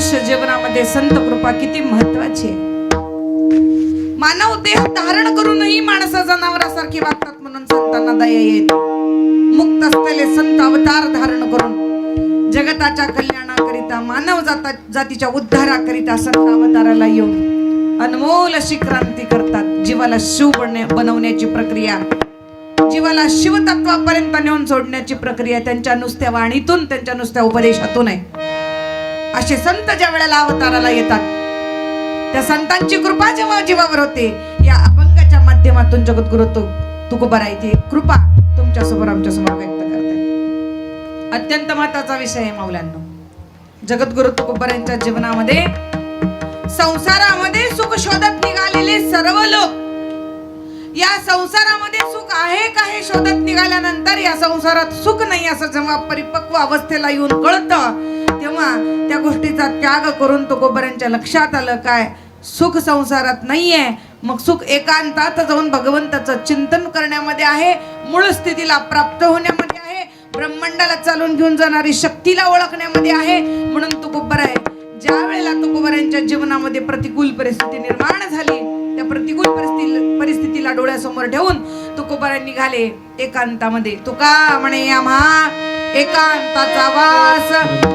मनुष्य जीवनामध्ये संत कृपा किती महत्वाची आहे. मानव देह धारण करूनही माणसा जनावरासारखी वागतात म्हणून संतांना दया येते. मुक्त असलेले संत अवतार धारण करून जगताच्या कल्याणाकरिता मानव जातीच्या उद्धाराकरिता संत अवताराला येऊन अनमोल अशी क्रांती करतात. जीवाला शिव बनवण्याची प्रक्रिया, जीवाला शिवतत्वापर्यंत नेऊन सोडण्याची प्रक्रिया त्यांच्या नुसत्या वाणीतून, त्यांच्या नुसत्या उपदेशातून आहे. असे संत ज्या वेळेला अवताराला येतात, त्या संतांची कृपा जेव्हा जीवावर होते, या अभंगाच्या माध्यमातून जगद्गुरु तुकोबारायची कृपा तुमच्या समोर, आमच्या समोर व्यक्त करते. अत्यंत महत्वाचा विषय आहे माऊल्यांनो. जगद्गुरु तुकोबारायांच्या जीवनामध्ये संसारामध्ये सुख शोधत निघालेले सर्व लोक या संसारामध्ये सुख आहे का हे शोधत निघाल्यानंतर या संसारात सुख नाही असं जेव्हा परिपक्व अवस्थेला येऊन कळतं, तेव्हा त्या गोष्टीचा त्याग करून तुकोबारांच्या लक्षात आलं काय सुख संसारात नाहीये. मग सुख एकांतात जाऊन भगवंताचं चिंतन करण्यामध्ये आहे, मूळ स्थितीला प्राप्त होण्यामध्ये आहे, ब्रह्मांडाला चालून घेऊन जाणारी शक्तीला ओळखण्यामध्ये आहे. म्हणून तुकोबाराय ज्या वेळेला तुकोबारांच्या जीवनामध्ये प्रतिकूल परिस्थिती निर्माण झाली, त्या प्रतिकूल परिस्थितीला डोळ्यासमोर ठेवून तुकोबाराय निघाले एकांतामध्ये. तुका म्हणे आम्हा एकांताचा वास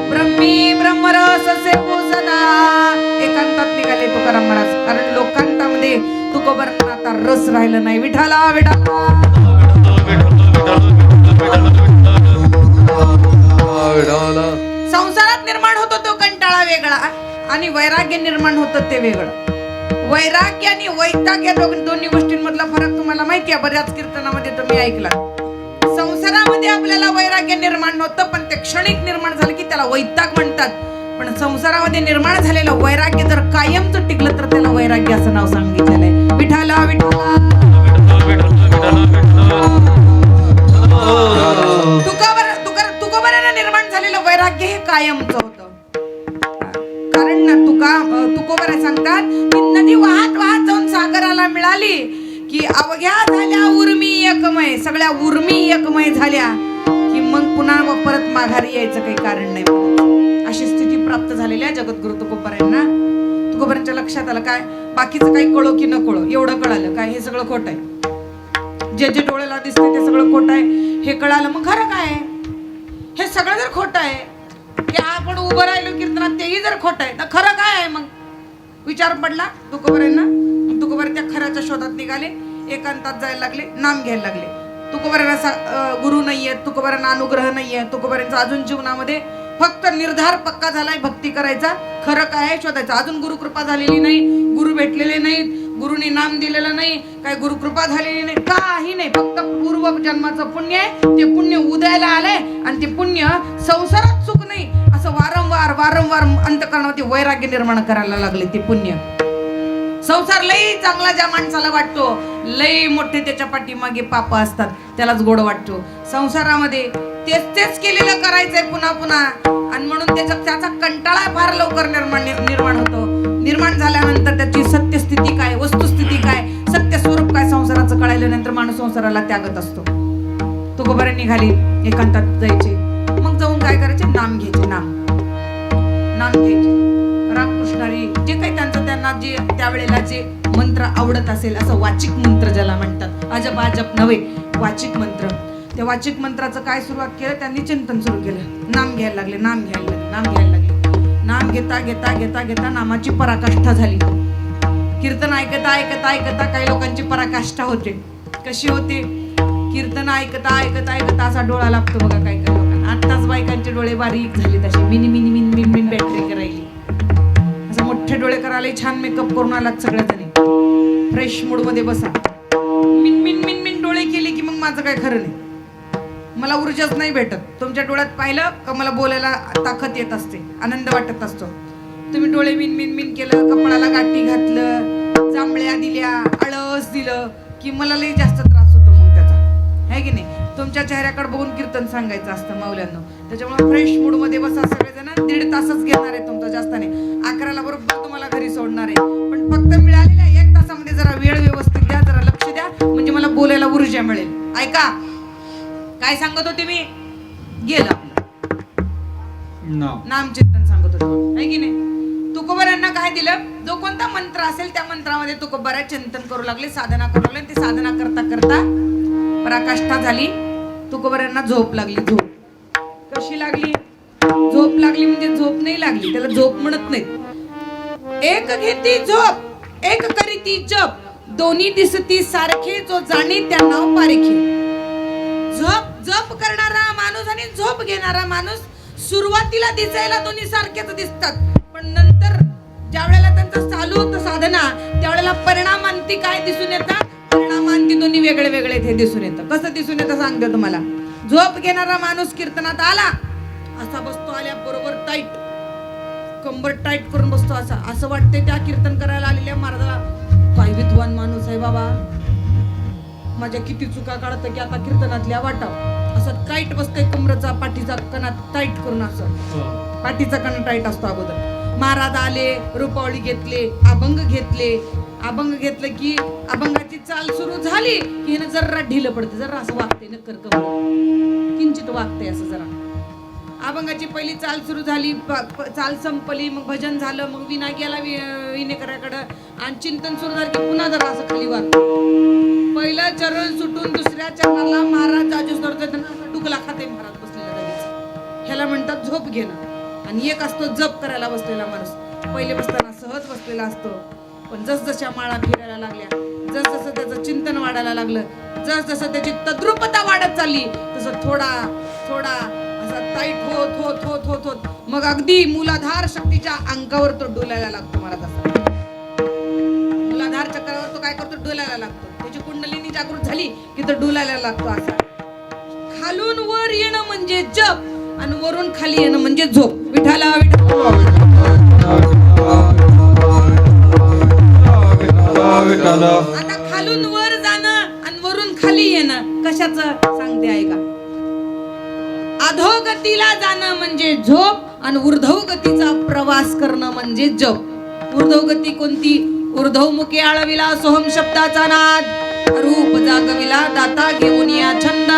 ब्रह्मी ब्रह्मरस सेवू सदा. एकांतात निघाले तुकाराम महाराज, कारण लोकांतामध्ये तुकोबारांना आता रस राहिलं नाही. विठाला विठाला संसारात निर्माण होतो तो कंटाळा वेगळा आणि वैराग्य निर्माण होतं ते वेगळं. वैराग्य आणि वैताग्य दोन्ही गोष्टींमधला फरक तुम्हाला माहिती आहे, बऱ्याच कीर्तनामध्ये तुम्ही ऐकला. संसारामध्ये आपल्याला वैराग्य निर्माण होतं, पण ते क्षणिक निर्माण झालं की त्याला वैताग म्हणतात. पण संसारामध्ये निर्माण झालेलं वैराग्य जर कायमच टिकलं तर त्याला वैराग्य असं नाव सांगितलेलं आहे. विठाला विठाला तुकोबारांना निर्माण झालेलं वैराग्य हे कायमच होतं. कारण ना तुकोबारा सांगतात की नदी वाहत वाहत जाऊन सागराला मिळाली की अवघ्या झाल्या उर्मी एकमय, सगळ्या उर्मी एकमय झाल्या की मग पुन्हा परत माघारी यायचं काही कारण नाही. अशी स्थिती प्राप्त झालेल्या जगद्गुरु तुकोबारांना. तुकोबारांच्या लक्षात आलं काय बाकीचं काही कळो की न कळो, एवढं कळालं काय हे सगळं खोटं आहे. जे जे डोळ्याला दिसते ते सगळं खोटं आहे हे कळालं. मग खरं काय आहे? हे सगळं जर खोटं आहे, की आपण उभं राहिलो कीर्तनात तेही जर खोटं आहे, तर खरं काय आहे? मग विचार पडला तुकोबारांना. तुकोबारा त्या खऱ्याच्या शोधात निघाले, एकांतात जायला लागले, नाम घ्यायला लागले. तुकोबारांना गुरु नाहीये, तुकोबारांना अनुग्रह नाहीये. तुकोबारांचा अजून जीवनामध्ये फक्त निर्धार पक्का झालाय भक्ती करायचा. खरं काय आहे शोधायचं. अजून गुरु कृपा झालेली नाही, गुरु भेटलेले नाहीत, गुरुनी नाम दिलेलं नाही, काय गुरु कृपा झालेली नाही, काही नाही. फक्त पूर्व जन्माचं पुण्य आहे, ते पुण्य उदयाला आलंय आणि ते पुण्य संसारात सुख नाही असं वारंवार अंतःकरणामध्ये वैराग्य निर्माण करायला लागले. ते पुण्य संसार लई चांगला ज्या माणसाला वाटतो, लई मोठे त्याच्या पाठीमागे पाप असतात, त्यालाच गोड वाटतो. संसारामध्ये तेच केलेलं करायचंय पुन्हा पुन्हा, आणि म्हणून त्याचा कंटाळा फार लवकर निर्माण होतो. निर्माण झाल्यानंतर त्याची सत्यस्थिती काय, वस्तुस्थिती काय, सत्य स्वरूप काय संसाराचं कळाल्यानंतर माणूस संसाराला त्यागत असतो. तुकोबारा निघाली, एकांतात जायचे. मग जाऊन काय करायचे? नाम घ्यायचे. नाम घ्यायचे. रामकृष्णारी जे काही त्यांना जे त्यावेळेला जे मंत्र आवडत असेल, असं वाचिक मंत्र ज्याला म्हणतात, अजप अजप नव्हे, वाचिक मंत्र. त्या वाचिक मंत्राचं काय सुरुवात केलं? त्यांनी चिंतन सुरू केलं. नाम घ्यायला लागले. नाम घेता नामाची पराकाष्ठा झाली. कीर्तन ऐकता काही लोकांची पराकाष्ठा होते. कशी होते? कीर्तन ऐकता असा डोळा लागतो बघा काही लोकांना. आत्ताच बायकांचे डोळे बारीक झाले, तसे मिनी बॅटरी करायली. असं मोठे डोळे करायला छान मेकअप करून आलात सगळ्याजणी. फ्रेश मूड मध्ये बसा. मिन डोळे केले की मग माझं काय खरं नाही, मला ऊर्जाच नाही भेटत. तुमच्या डोळ्यात पाहिलं का मला बोलायला ताकद येत असते, आनंद वाटत असतो. तुम्ही डोळे मिन केलं, कपाळाला गाठी घातलं, जांभळ्या दिल्या, आळस दिलं की मला लई जास्त त्रास होतो मग त्याचा, है की नाही? तुमच्या चेहऱ्याकडे बघून कीर्तन सांगायचं असतं माऊल्यांनो. त्याच्यामुळे फ्रेश मूड मध्ये बसा सगळेजण. 1.5 तासच घेणार आहे तुमचा, जास्त नाही. 11ला बरोबर तुम्हाला घरी सोडणार आहे. पण फक्त मिळालेल्या 1 तासामध्ये जरा वेळ व्यवस्थित द्या, जरा लक्ष द्या, म्हणजे मला बोलायला ऊर्जा मिळेल. ऐका काय सांगत होते मी? गेलं आपलं नाम चिंतन सांगत होते, है की नाही? कोणता मंत्र असेल त्या मंत्रामध्ये तुकोबारा चिंतन करू लागले, साधना करू लागले. ते साधना करता करता पराकाष्ठा झाली. तुकोबारांना झोप लागली. झोप कशी लागली? झोप लागली म्हणजे झोप नाही लागली, त्याला झोप म्हणत नाही. एक घेती झोप एक करीती जप, दोन्ही दिसती सारखे, जो जाणे त्या नाव पारखे. जप करणारा माणूस आणि झोप घेणारा माणूस सुरुवातीला दिसायला दोन्ही सारखेच दिसतात, पण नंतर ज्या वेळेला त्यांचं चालू होतं साधना त्यावेळेला परिणामांती काय दिसून येतात? परिणामांती दोन्ही वेगळे वेगळे ते दिसून येतं. कसं दिसून येतं सांगते तुम्हाला. झोप घेणारा माणूस कीर्तनात आला असा बसतो, आल्या बरोबर टाईट, कंबर टाईट करून बसतो. असं वाटतंय त्या कीर्तन करायला आलेल्या महाराजाला काय विद्वान माणूस आहे बाबा, माझ्या किती चुका काढत की आता कीर्तनातल्या वाटाव. असं टाईट बसतोय, कमरेचा पाठीचा कणा टाईट करून. असं पाठीचा कणा टाईट असतो अगोदर. महाराज आले, रूपावळी घेतले, अभंग घेतले. अभंग घेतलं की अभंगाची चाल सुरू झाली की हिनं जरा ढिलं पडते, जरा असं वागते नक्कर कमर किंचित वागते असं जरा. अभंगाची पहिली चाल सुरू झाली, चाल संपली, मग भजन झालं, मग विना गेला विनेकराकडं आणि चिंतन सुरू झालं की पुन्हा जरा असं खाली वागत. पहिलं चरण सुटून दुसऱ्या चरणाला महाराज डुकला खाते महाराज बसलेला लगेच. ह्याला म्हणतात झोप घेणं. आणि एक असतो जप करायला बसलेला माणूस. पहिले बसताना सहज बसलेला असतो, पण जसजशा माळा फिरायला लागल्या, जसजसं त्याचं चिंतन वाढायला लागलं, जसजसं त्याची तद्रुपता वाढत चालली, तसं थोडा थोडा असा टाईट होत होत होत होत होत मग अगदी मूलाधार शक्तीच्या अंगावर तो डोलायला लागतो. मला तसा मूलाधार चक्रावर तो काय करतो? डोलायला लागतो. त्याची कुंडलिनी जागृत झाली की तो डोलायला लागतो. असा खालून वर येणं म्हणजे जप आणि वरून खाली येणं म्हणजे झोप. विठाला आता खालून वर जाणं आणि वरून खाली येणं कशाचं सांगते ऐका. अधोगतीला जाणं म्हणजे झोप आणि ऊर्ध्वगतीचा प्रवास करणं म्हणजे जप. ऊर्ध्वगती कोणती? ऊर्ध्वमुखे आळविला सोहम शब्दाचा नाद, रूप जागविला दाता घेऊन या छंद,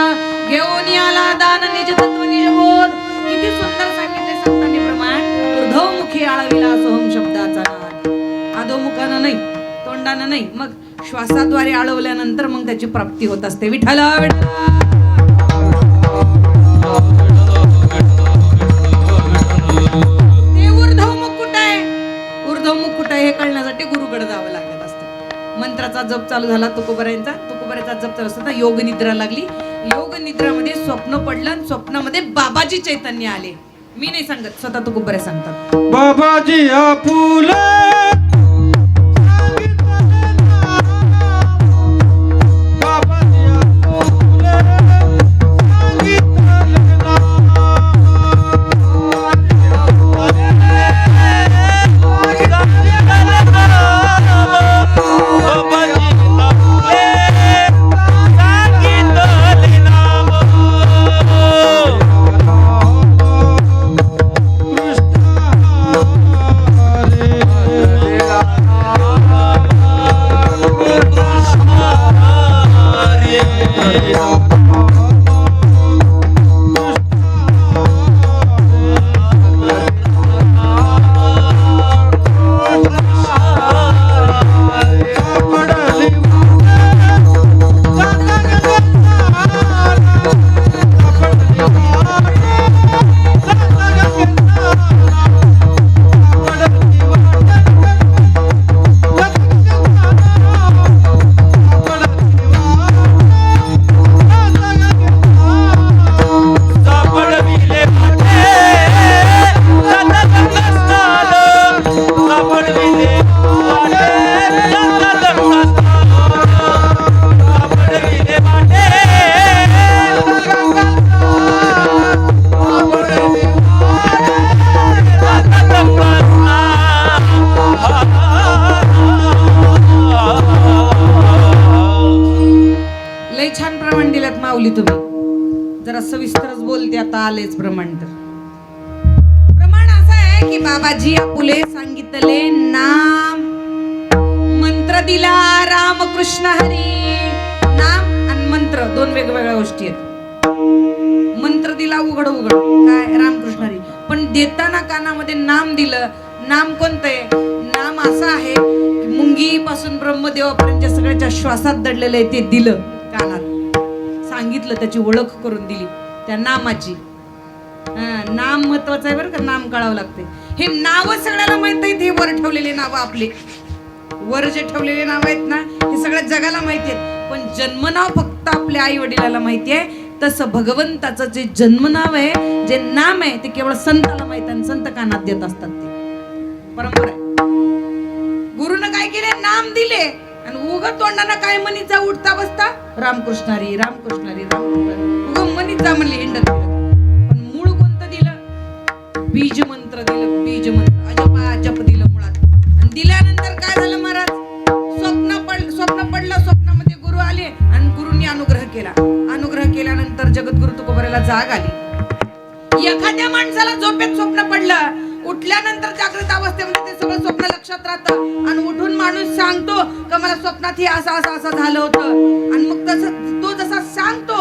घेऊन याला दान निज तत्व निज बोध. किती सुंदर सांगितले संतांनी प्रमाण. ऊर्ध्वमुखे आळविला सोहम शब्दाचा नाद, अधोमुखानं नाही, तोंडानं नाही, मग श्वासाद्वारे आळवल्यानंतर मग त्याची प्राप्ती होत असते. विठ्ठला ते ऊर्ध्वमुख कुठं आहे? ऊर्ध्वमुख कुठं आहे हे कळण्यासाठी गुरुकडे जावं लागत असतं. मंत्राचा जप चालू झाला तुकोबारांचा. तुकोबाराचा जप चालू असताना योग निद्रा लागली. योग निद्रामध्ये स्वप्न पडलं आणि स्वप्नामध्ये बाबाजी चैतन्य आले. मी नाही सांगत, स्वतः तुकोबारे सांगतात. बाबाजी आपुले तुम्ही जरा सविस्तरच बोलते आता आलेच प्रमाण. तर प्रमाण असं आहे की बाबाजी आपुले सांगितले नाम मंत्र दिला रामकृष्ण हरी. नाम आणि मंत्र दोन वेगवेगळ्या गोष्टी आहेत. मंत्र दिला उघड उघड काय रामकृष्ण हरी, पण देताना कानामध्ये नाम दिलं. नाम कोणतं आहे? नाम नाम असं आहे की मुंगीपासून ब्रह्मदेवापर्यंत जे सगळ्याच्या श्वासात दडलेलं आहे ते दिलं कानात, सांगितलं, त्याची ओळख करून दिली त्या नामाची. नाम महत्वाचं आहे बरं का, नाम कळावं लागते. हे नाव सगळ्याला माहित आहेत, हे वर ठेवलेले नाव आपले, वर जे ठेवलेले नाव आहेत ना हे सगळ्या जगाला माहिती आहेत, पण जन्मनाव फक्त आपल्या आई वडिलाला माहिती आहे. तसं भगवंताचं जे जन्मनाव आहे, जे नाम आहे, ते केवळ संताला माहित आहे आणि संत कानात देत असतात. ते परंपरा आहे. गुरुनं काय केले, नाम दिले आणि उग तोंडाना काय म्हणीत जा, उठता बसता रामकृष्णारी रामकृष्णारी रामकृष्णारी उग म्हणीत जा म्हणले हिंडत. पण मूळ कोणतं दिलं, बीज मंत्र दिलं, बीज मंत्र अजपा जप दिलं मुळात. आणि दिल्यानंतर काय झालं महाराज, स्वप्न पडलं, स्वप्नामध्ये गुरु आले आणि गुरुंनी अनुग्रह केला. अनुग्रह केल्यानंतर जगद्गुरु तुकोबाराला जाग आली. एखाद्या माणसाला झोपेत स्वप्न पडलं, उठल्यानंतर जागृत अवस्थेमध्ये ते सगळं स्वप्न लक्षात राहतं आणि उठून माणूस सांगतो का मला स्वप्नात हे असं झालं होतं. आणि मग तसं तो जसा सांगतो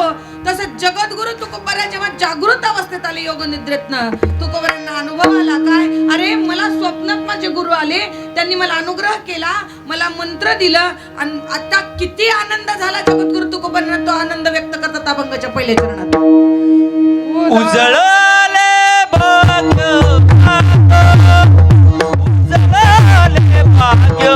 तसं जगद्गुरु तुकोबारा जेव्हा जागृत अवस्थेत आले योग निद्रेतनं, तुकोबारांना अनुभव आला काय, अरे मला स्वप्नात माझे गुरु आले, त्यांनी मला अनुग्रह केला, मला मंत्र दिलं आणि आता किती आनंद झाला जगद्गुरु तुकोबारांना. तो आनंद व्यक्त करतात अभंगाच्या पहिल्या चरणात. उजळले भाग्य उजळले भाग्य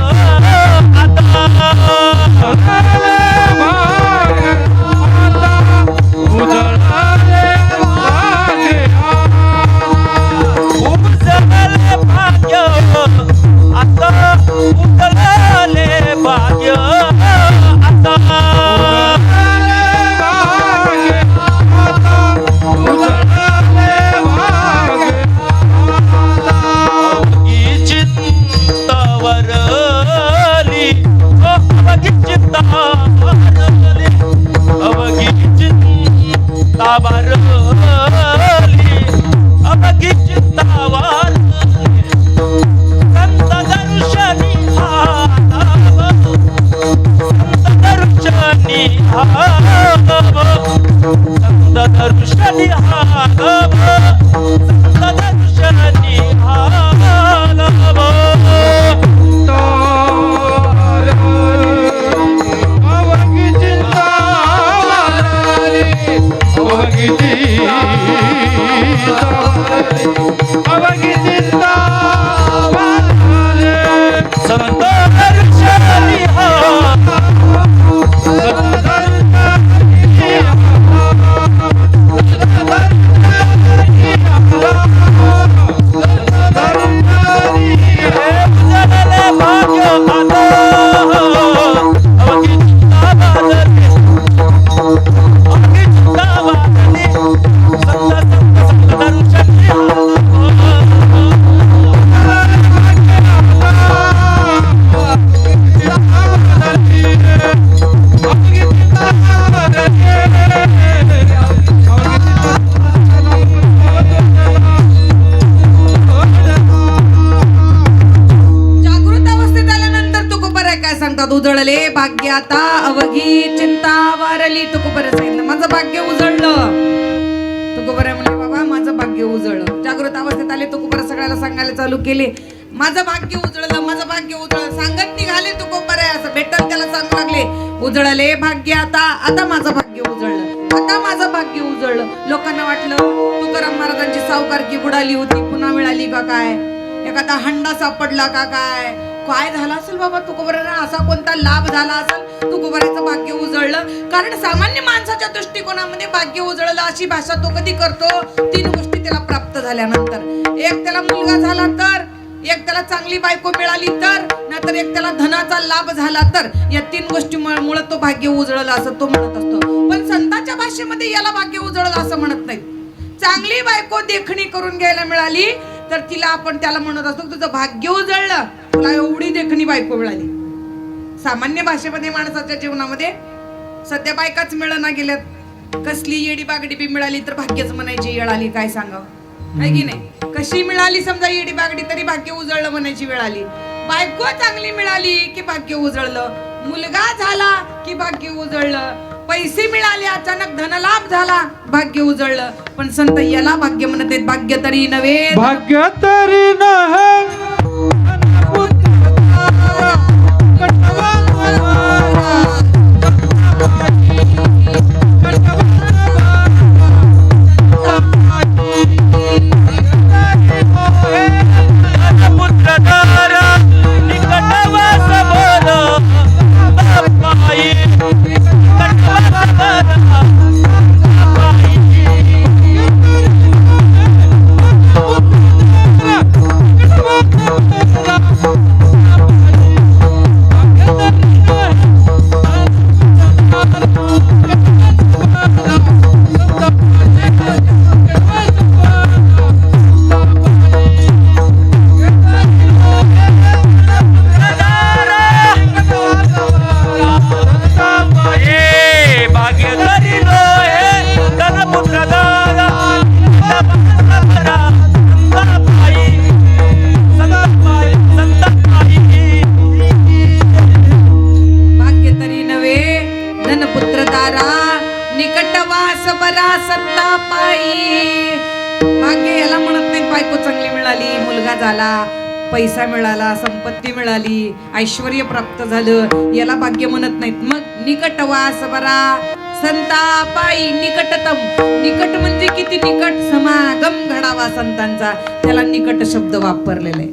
उजळले भाग्य आता अवघी चिंता वारली. तुकोबारा सांगितलं माझं भाग्य उजळलं. तुकोबारा म्हणले बाबा माझं भाग्य उजळलं. जागृत अवस्थेत आले तुकोबारा सगळ्याला सांगायला चालू केले, माझं भाग्य उजळलं, माझं भाग्य उजळलं. सांगत निघाले तुकोबारा, असं भेटल त्याला सांगू लागले, उजळले भाग्य आता, आता माझं भाग्य उजळलं, आता माझं भाग्य उजळलं. लोकांना वाटलं तुकाराम महाराजांची सावकारकी बुडाली होती, पुन्हा मिळाली का काय, एखादा हंडा सापडला का काय, काय झालं असेल बाबा तुकोबारांना, असा कोणता लाभ झाला असेल, तुकोबाराचं भाग्य उजळलं. कारण सामान्य माणसाच्या दृष्टिकोनामध्ये भाग्य उजळलं अशी भाषा तो कधी करतो, 3 गोष्टी त्याला प्राप्त झाल्यानंतर. एक त्याला मुलगा झाला तर, एक त्याला चांगली बायको मिळाली तर, नाहीतर एक त्याला धनाचा लाभ झाला तर. या 3 गोष्टीमुळे तो भाग्य उजळलं असं तो म्हणत असतो. पण संतांच्या भाषेमध्ये याला भाग्य उजळलं असं म्हणत नाही. चांगली बायको देखणी करून घ्यायला मिळाली तर तिला आपण त्याला म्हणत असतो तुझं भाग्य उजळलं, तुला एवढी देखणी बायको मिळाली. सामान्य भाषेमध्ये माणसाच्या जीवनामध्ये सध्या बायकाच मिळना गेल्यात. कसली येडी बागडी बी मिळाली तर भाग्यच म्हणायची वेळ आली, काय सांगावं आहे की नाही. कशी मिळाली समजा येडी बागडी तरी भाग्य उजळलं म्हणायची वेळ आली. बायको चांगली मिळाली की भाग्य उजळलं, मुलगा झाला की भाग्य उजळलं, पैसे मिळाले अचानक धनलाभ झाला भाग्य उजळलं. पण संत याला भाग्य म्हणत आहेत. भाग्य तरी नव्हे, भाग्य तरी नव्हे मिळाला, पैसा मिळाला, संपत्ती मिळाली, ऐश्वर्य प्राप्त झालं, याला भाग्य म्हणत नाहीत. मग निकटवास बरा संतापाई निकटतम. निकट म्हणजे किती निकट? समागम घडावा संतांचा, त्याला निकट शब्द वापरलेले.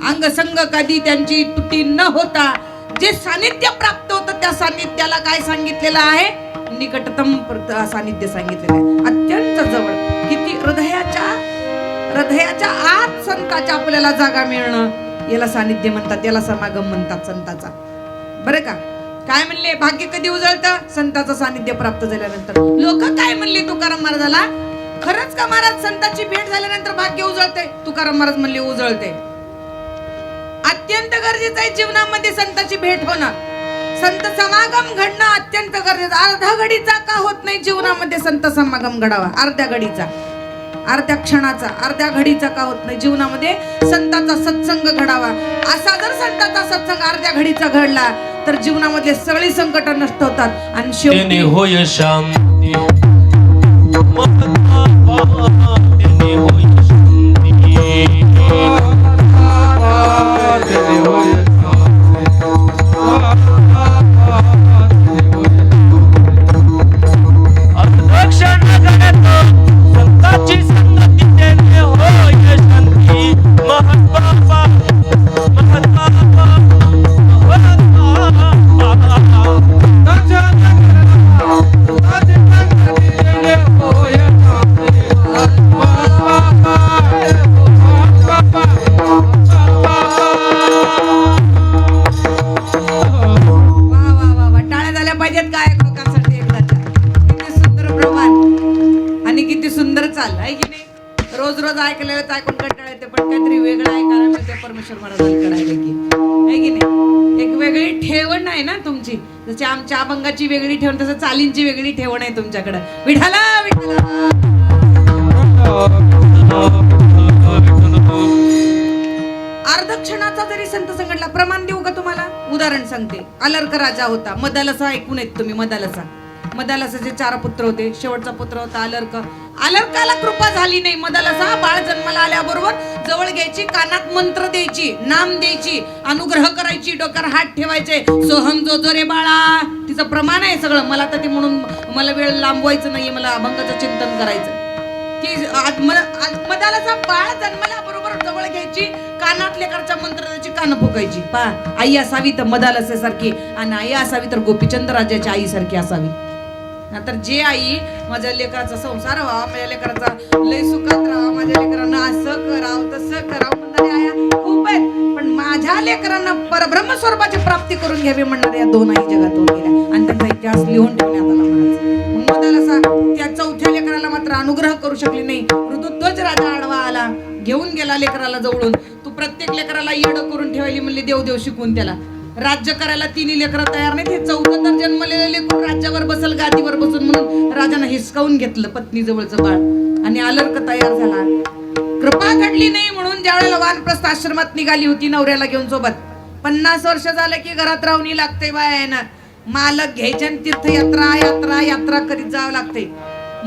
अंग संग कधी त्यांची तुटी न होता जे सानिध्य प्राप्त होतं त्या सानिध्याला काय सांगितलेलं आहे? निकटतम सानिध्य सांगितलेलं आहे. अत्यंत जवळ, किती हृदयाच्या आत संताच्या आपल्याला जागा मिळणं, याला सानिध्य म्हणतात, याला समागम म्हणतात संताचा. बरं का? काय म्हणले? भाग्य कधी उजळतं? संताचं सानिध्य प्राप्त झाल्यानंतर. लोक काय म्हणले तुकाराम महाराजाला? खरंच का महाराज संताची भेट झाल्यानंतर भाग्य उजळते? तुकाराम महाराज म्हणले उजळते. अत्यंत गरजेचं आहे जीवनामध्ये संताची भेट होणं, संत समागम घडणं अत्यंत गरजेचं. अर्धा घडीचा का होत नाही जीवनामध्ये संत समागम घडावा? अर्ध्या घडीचा, अर्ध्या क्षणाचा, अर्ध्या घडीचा का होत नाही जीवनामध्ये संतांचा सत्संग घडावा? असा जर संतांचा सत्संग अर्ध्या घडीचा घडला तर जीवनामधले सगळी संकट नष्ट होतात आणि शेवटी होय शांती. होय संताची संगती तेने होय शांती. महत्त्वा रोज रोज ऐकलेलं ऐकून कंटाळा येते, पण काहीतरी वेगळं ऐकायला मिळते परमेश्वर महाराजांकडे आहे की नाही? एक वेगळी ठेवण आहे ना तुमची, जशी आमच्या अभंगाची वेगळी ठेवण तसं चालींची वेगळी ठेवण आहे तुमच्याकडे. विठाला विठाला. अर्ध क्षणाचा जरी संत संघटला, प्रमाण देऊ का तुम्हाला? उदाहरण सांगते. अलर्क राजा होता, मदालसा ऐकून येत तुम्ही? मदालसाचे 4 पुत्र होते, शेवटचा पुत्र होता अलर्क. अलर्काला कृपा झाली नाही. मदालसा बाळ जन्माला आल्याबरोबर जवळ घ्यायची, कानात मंत्र द्यायची, नाम द्यायची, अनुग्रह करायची, डोक्यावर हात ठेवायचे, सोहम जो जो रे बाळा. तिचं प्रमाण आहे सगळं. मला तर ते म्हणून मला वेळ लांबवायचं नाहीये, मला अभंगाचं चिंतन करायचं. ती मदालसा बाळ जन्माला बरोबर जवळ घ्यायची, कानात लेकरच्या मंत्र द्यायची, कान फुकायची. आई असावी तर मदालसासारखी, आणि आई असावी तर गोपीचंद राजाची आई सारखी असावी. नंतर जे आई माझ्या लेकराचा संसार व्हावा, माझ्या लेकराचा लय सुखात राहावा, माझ्या लेकरांना असं करावं तसं करावं म्हणणाऱ्या आया खूप आहेत, पण माझ्या लेकरांना परब्रह्म स्वरूपाची प्राप्ती करून घ्यावी म्हणणाऱ्या 2 आई जगातून गेल्या आणि त्यांचा इतिहास लिहून ठेवण्यात आला म्हणायचं. मग मदालसा त्या 4थ्या लेकराला मात्र अनुग्रह करू शकली नाही. ऋतुध्वज राजा आडवा आला, घेऊन गेला लेकराला जवळून. तू प्रत्येक लेकराला येडं करून ठेवायली म्हणली, देव शिकवून त्याला. राज्य करायला 3 लेकरं तयार नाही. ते 4थं तर जन्मलेलं लेकरू राज्यावर बसल, गादीवर बसून, म्हणून राजानं हिसकावून घेतलं पत्नी जवळचं बाळ आणि अलर्क तयार झाला. कृपा घडली नाही म्हणून ज्यावेळेला वानप्रस्थ आश्रमात निघाली होती नवऱ्याला घेऊन सोबत, 50 वर्ष झालं की घरात राहून लागते बायानं. मालक घ्यायचे आणि तीर्थयात्रा यात्रा यात्रा करीत जावं लागते.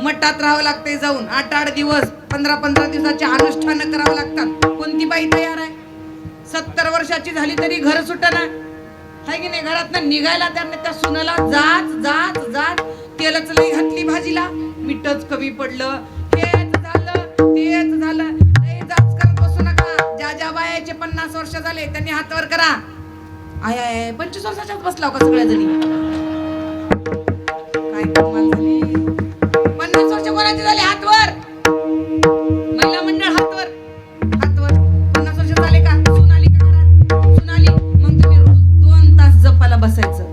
मठात राहावं लागते जाऊन 8-8 दिवस, 15-15 दिवसाचे अनुष्ठान करावं लागतात. कोणती बाई तयार आहे? 70 वर्षाची झाली तरी घर सुटना आहे की नाही? घरातनं निघायला त्या सुनाला जात तेलच लई घातली भाजीला, मीठच कमी पडलं, हेच झालं. लई जाच करत बसू नका. ज्या बायाचे 50 वर्ष झाले त्यांनी हातवर करा. आय 25 वर्षाच्याच बसला का सगळ्या जणी? काय कमाल झाली. 50 वर्ष कोणाचे झाले? हातवर. महिला मंडळ हातवर. 50 वर्ष झाले का? सून आली का घरात? सून आली, मग तुम्ही रोज 2 तास जपाला बसायचं.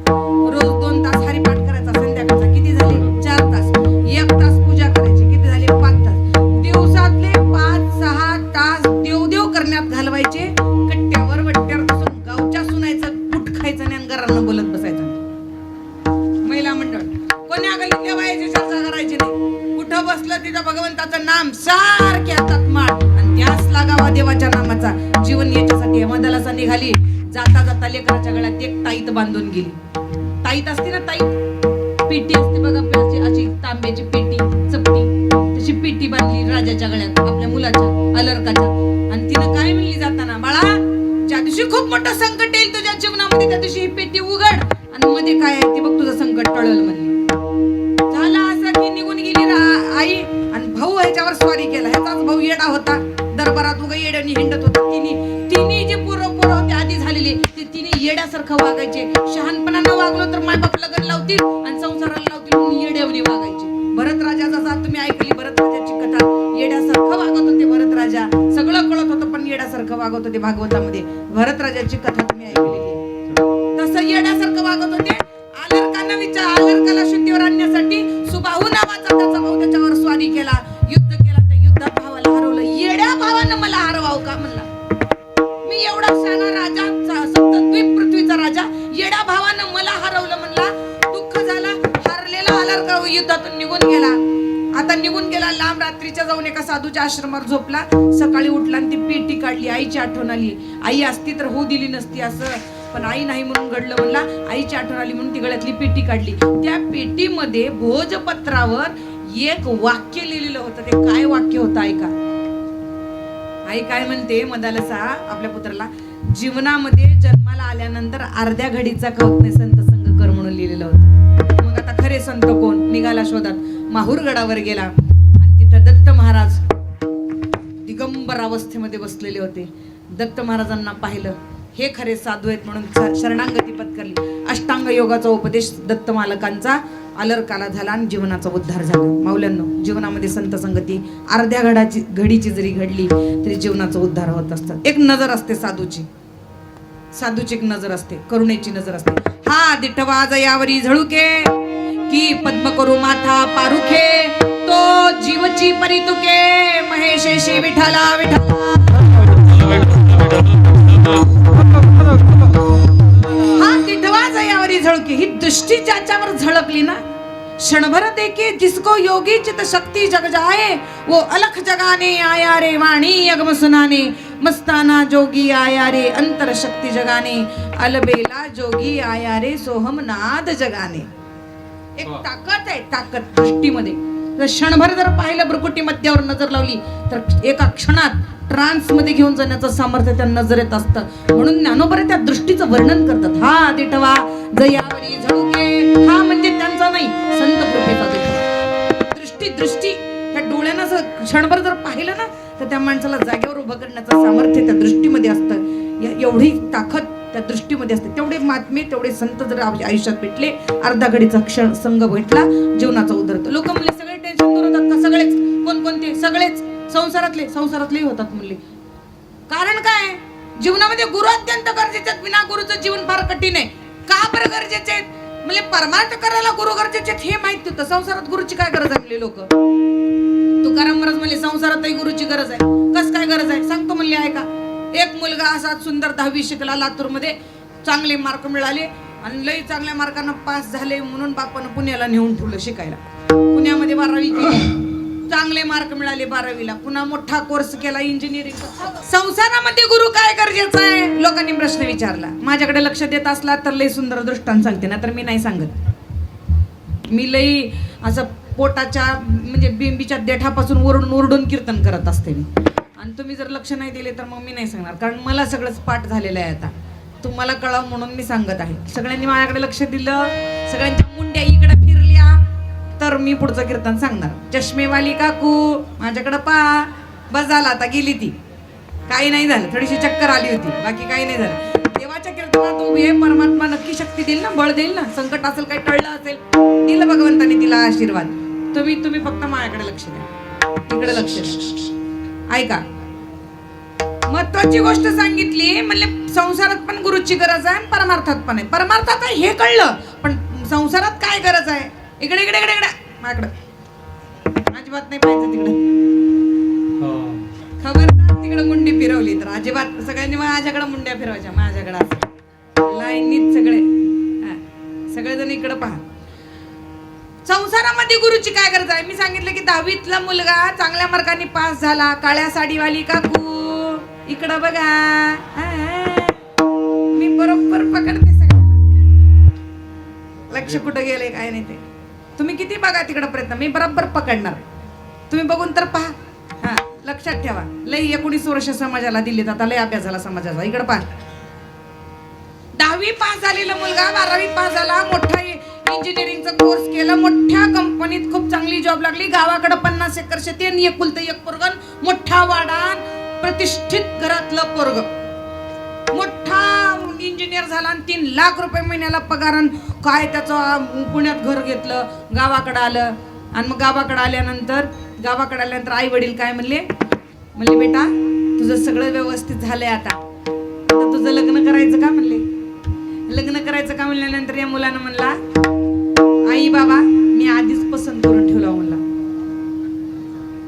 रोज 2 तास हरिपाठ करायचा संध्याकाळचा. किती झाले? 4 तास. 1 तास पूजा करायची. किती झाले? 5 तास. दिवसातले 5-6 तास देव करण्यात घालवायचे. कट्ट्यावर वट्ट्यावर बसून गावच्या सुनायचं कुठ खायचं आणि अंगारांना बोलत बसायचं. महिला मंडळ कोण्या गल्लीतल्या बायाची चर्चा करायची नाही. कुठं बसलं तिथं भगवंताचं नाम सारखे हातात माळ आणि ध्यास लागावा देवाच्या नामाचा. जीवन याच्यासाठी मदालसा निघाली. जाता जाता लेकराच्या गळ्यात एक ताईत बांधून गेली. ताईत असते ना, ताईत पेटी असते बघा अशी तांब्याची पेटी चपटी, तशी पेटी बांधली राजाच्या गळ्यात आपल्या मुलाच्या अलर्काच्या. आणि तिनं काय म्हणली जाताना, बाळा ज्या दिवशी खूप मोठं संकट येईल तुझ्या जीवनामध्ये त्या दिवशी ही पेटी उघड आणि मध्ये काय आहे ते बघ, तुझं संकट टळल म्हणली. झाला असं की निघून गेली आई आणि भाऊ ह्याच्यावर स्वारी केला. ह्याचाच भाऊ येडा होता, दरबारात उगा येड्यानी हिंडत होता. तिन्ही जे पोरं होते आधी झालेले ते तिन्ही येड्यासारखं वागायचे. शहाणपणानं वागलो तर मायबाप लग्न लावतील आणि संसाराला लावतील म्हणून येड्यावनी वागायचे. भरत राजा जसा तुम्ही ऐकली भरत राजाची कथा, येड्यासारखं वागत होते भरत राजा. सगळं कळत होतं पण येड्यासारखं वागत होते. भागवतामध्ये भरत राजाची कथा तुम्ही ऐकलेली. तसं येड्यासारखं वागत होते. अलर्काला शुद्धीवर आणण्यासाठी सुबाहू नावाचा त्याचा भाऊ त्याच्यावर स्वारी केला, युद्ध केला. त्या युद्धात भावाला हरवलं. येड्या भावानं मला हरवावं का म्हणला. मी एवढा शाना राजा, सप्तद्वीप पृथ्वीचा राजा, येड्या भावानं मला हरवलं म्हणला. दुःख झालं. हरलेला अलर्का युद्धातून निघून गेला. आता निघून गेला लांब. रात्रीच्या जाऊन एका साधूच्या आश्रमावर झोपला. सकाळी उठला आणि ती पेटी काढली. आईची आठवण आली. आई असती तर होऊ दिली नसती असं, पण आई नाही म्हणून घडलं म्हणला. आईची आठवण आली म्हणून ती गळ्यातली पेटी काढली. त्या पेटीमध्ये भोजपत्रावर एक वाक्य लिहिलेलं होतं. ते काय वाक्य होतं ऐका. आई काय म्हणते मदालसा आपल्या पुत्राला, जीवनामध्ये जन्माला आल्यानंतर अर्ध्या घडीचा कवत नाही संत संग कर म्हणून लिहिलेलं होतं. मग आता खरे संत कोण निघाला शोधात. माहूर गडावर गेला आणि तिथं दत्त महाराज दिगंबर अवस्थेमध्ये बसलेले होते. दत्त महाराजांना पाहिलं. हे खरे साधू आहेत म्हणून शरणांगती पत्करली. अष्टांग योगाचा उपदेश दत्त मालकांचा अलर्काला झाला आणि जीवनाचा उद्धार झाला. माऊल्यांनो, जीवनामध्ये संत संगती अर्ध्या घडीची जरी घडली तरी जीवनाचा उद्धार होत असतात. एक नजर असते साधूची एक नजर असते, करुणेची नजर असते. हा दिठवा जयावरी झळुके की पद्म करू माथा पारुखे, तो जीवची परितुके महेशेशी विठाला विठाला. हा दिठवा जयावरी झळके, ही दृष्टी ज्याच्यावर झळकली ना, क्षणभर देखे जिसको योगी चित शक्ती जग जाए, वो अलख जगाने आया रे वाणी अगम सुनाने, मस्ताना जोगी आया रे अंतर शक्ती जगाने, अलबेला जोगी आया रे सोहम नाद जगाने. एक ताकद आहे, ताकद दृष्टीमध्ये. जर क्षणभर जर पाहिलं, भ्रुकुटी मध्यावर नजर लावली तर एका क्षणात ट्रान्स मध्ये घेऊन जाण्याचं सामर्थ्य त्या नजरेत असतं. म्हणून ज्ञानोबा त्या दृष्टीचं वर्णन करतात. हा दिठवा जयावरी झळुके, हा म्हणजे त्यांचा नाही, संत कृपेचा दिठवा. दृष्टी त्या डोळ्यानं जर क्षणभर जर पाहिलं ना तर त्या माणसाला जागेवर उभं करण्याचं सामर्थ्य त्या दृष्टीमध्ये असतं. एवढी ताकद त्या दृष्टीमध्ये असते. तेवढे महात्मे, तेवढे संत जर आयुष्यात भेटले, अर्धा घडीचा क्षण संघ भेटला, जीवनाचा उद्धरतो. लोक म्हणले सगळे टेन्शन दूर होतात का? सगळेच. कोणकोणते? सगळेच. संसारातले होतात म्हणले. कारण काय? जीवनामध्ये गुरु अत्यंत गरजेचे आहेत. विना गुरुचं जीवन फार कठीण आहे. का बरं गरजेचे आहेत? म्हणजे परमार्थ करायला गुरु गरजेचे आहेत हे माहित होतं. संसारात गुरुची काय गरज आहे म्हणले लोक. तुकाराम महाराज म्हणले संसारातही गुरुची गरज आहे. कस काय गरज आहे सांगतो म्हणले. ऐका. एक मुलगा असा सुंदर 10वी शिकला लातूरमध्ये, चांगले मार्क मिळाले आणि लई चांगल्या मार्कानं पास झाले म्हणून बापानं पुण्याला नेऊन ठेवलं शिकायला. पुण्यामध्ये 12वी केली, चांगले मार्क मिळाले 12वीला. पुन्हा मोठा कोर्स केला इंजिनिअरिंगचा. संसारामध्ये गुरु काय गरजेचं आहे लोकांनी प्रश्न विचारला. माझ्याकडे लक्ष देत असला तर लई सुंदर दृष्टांत सांगते ना, तर मी नाही सांगत. मी लई असं पोटाच्या म्हणजे बिंबीच्या देठापासून ओरडून कीर्तन करत असते मी. आणि तुम्ही जर लक्ष नाही दिले तर मग मी नाही सांगणार, कारण मला सगळंच पाठ झालेलं आहे. आता तुम्हाला कळावं म्हणून मी सांगत आहे. सगळ्यांनी माझ्याकडे लक्ष दिलं, सगळ्यांच्या मुंड्या इकडे फिरल्या तर मी पुढचं कीर्तन सांगणार. चष्मेवाली काकू माझ्याकडे पहा. बस झालं, आता गेली ती. काही नाही झालं, थोडीशी चक्कर आली होती, बाकी काही नाही झालं. देवाच्या कीर्तनात उभी आहे. परमात्मा नक्की शक्ती देईल ना, बळ देईल ना. संकट असेल, काही टळलं असेल, दिलं भगवंताने तिला आशीर्वाद. तुम्ही फक्त माझ्याकडे लक्ष द्या, इकडे लक्ष द्या. ऐका, महत्वाची गोष्ट सांगितली. म्हणजे संसारात पण गुरुची गरज आहे, परमार्थात पण आहे. परमार्थात आहे हे कळलं, पण संसारात काय गरज आहे? इकडे इकडे इकडे इकडे माझ्याकडे अजिबात नाही पाहिजे तिकडे. खबरदार तिकडे मुंडी फिरवली तर अजिबात. सगळ्यांनी माझ्याकडे मुंड्या फिरवायच्या, माझ्याकडे असं लाईनीत सगळेजण इकडे पहा. संसारामध्ये गुरुची काय गरज आहे? मी सांगितलं की 10वीतला मुलगा चांगल्या मार्काने पास झाला. काळ्या साडीवाली काकू इकडं बघा. मी बरोबर पकडते सगळं. लक्ष कुठं गेले काय नाही ते. तुम्ही किती बघा तिकडे प्रयत्न, मी बरोबर पकडणार. तुम्ही बघून तर पहा. हा, लक्षात ठेवा. लय 19 वर्ष समाजाला दिलीत, आता लय अभ्यास झाला समाजाचा. इकडे पहा. 10वी पास झालेला मुलगा 12वी पास झाला, मोठा इंजिनिअरिंगचा कोर्स केला, मोठ्या कंपनीत खूप चांगली जॉब लागली. गावाकडे 50 एकर शेती आणि एकुलतं एक पोरगं, मोठा वाडा, प्रतिष्ठित घरातलं पोरग, मोठा इंजिनियर झाला आणि 3 लाख रुपये महिन्याला पगार. काय त्याचं पुण्यात घर घेतलं, गावाकडे आलं. आणि मग गावाकडे आल्यानंतर आई वडील काय म्हणले बेटा तुझं सगळं व्यवस्थित झालंय, आता तुझं लग्न करायचं का म्हणले. लग्न करायचं का म्हणल्यानंतर या मुलानं म्हणला आई बाबा मी आधीच पसंत करून ठेवला म्हणला.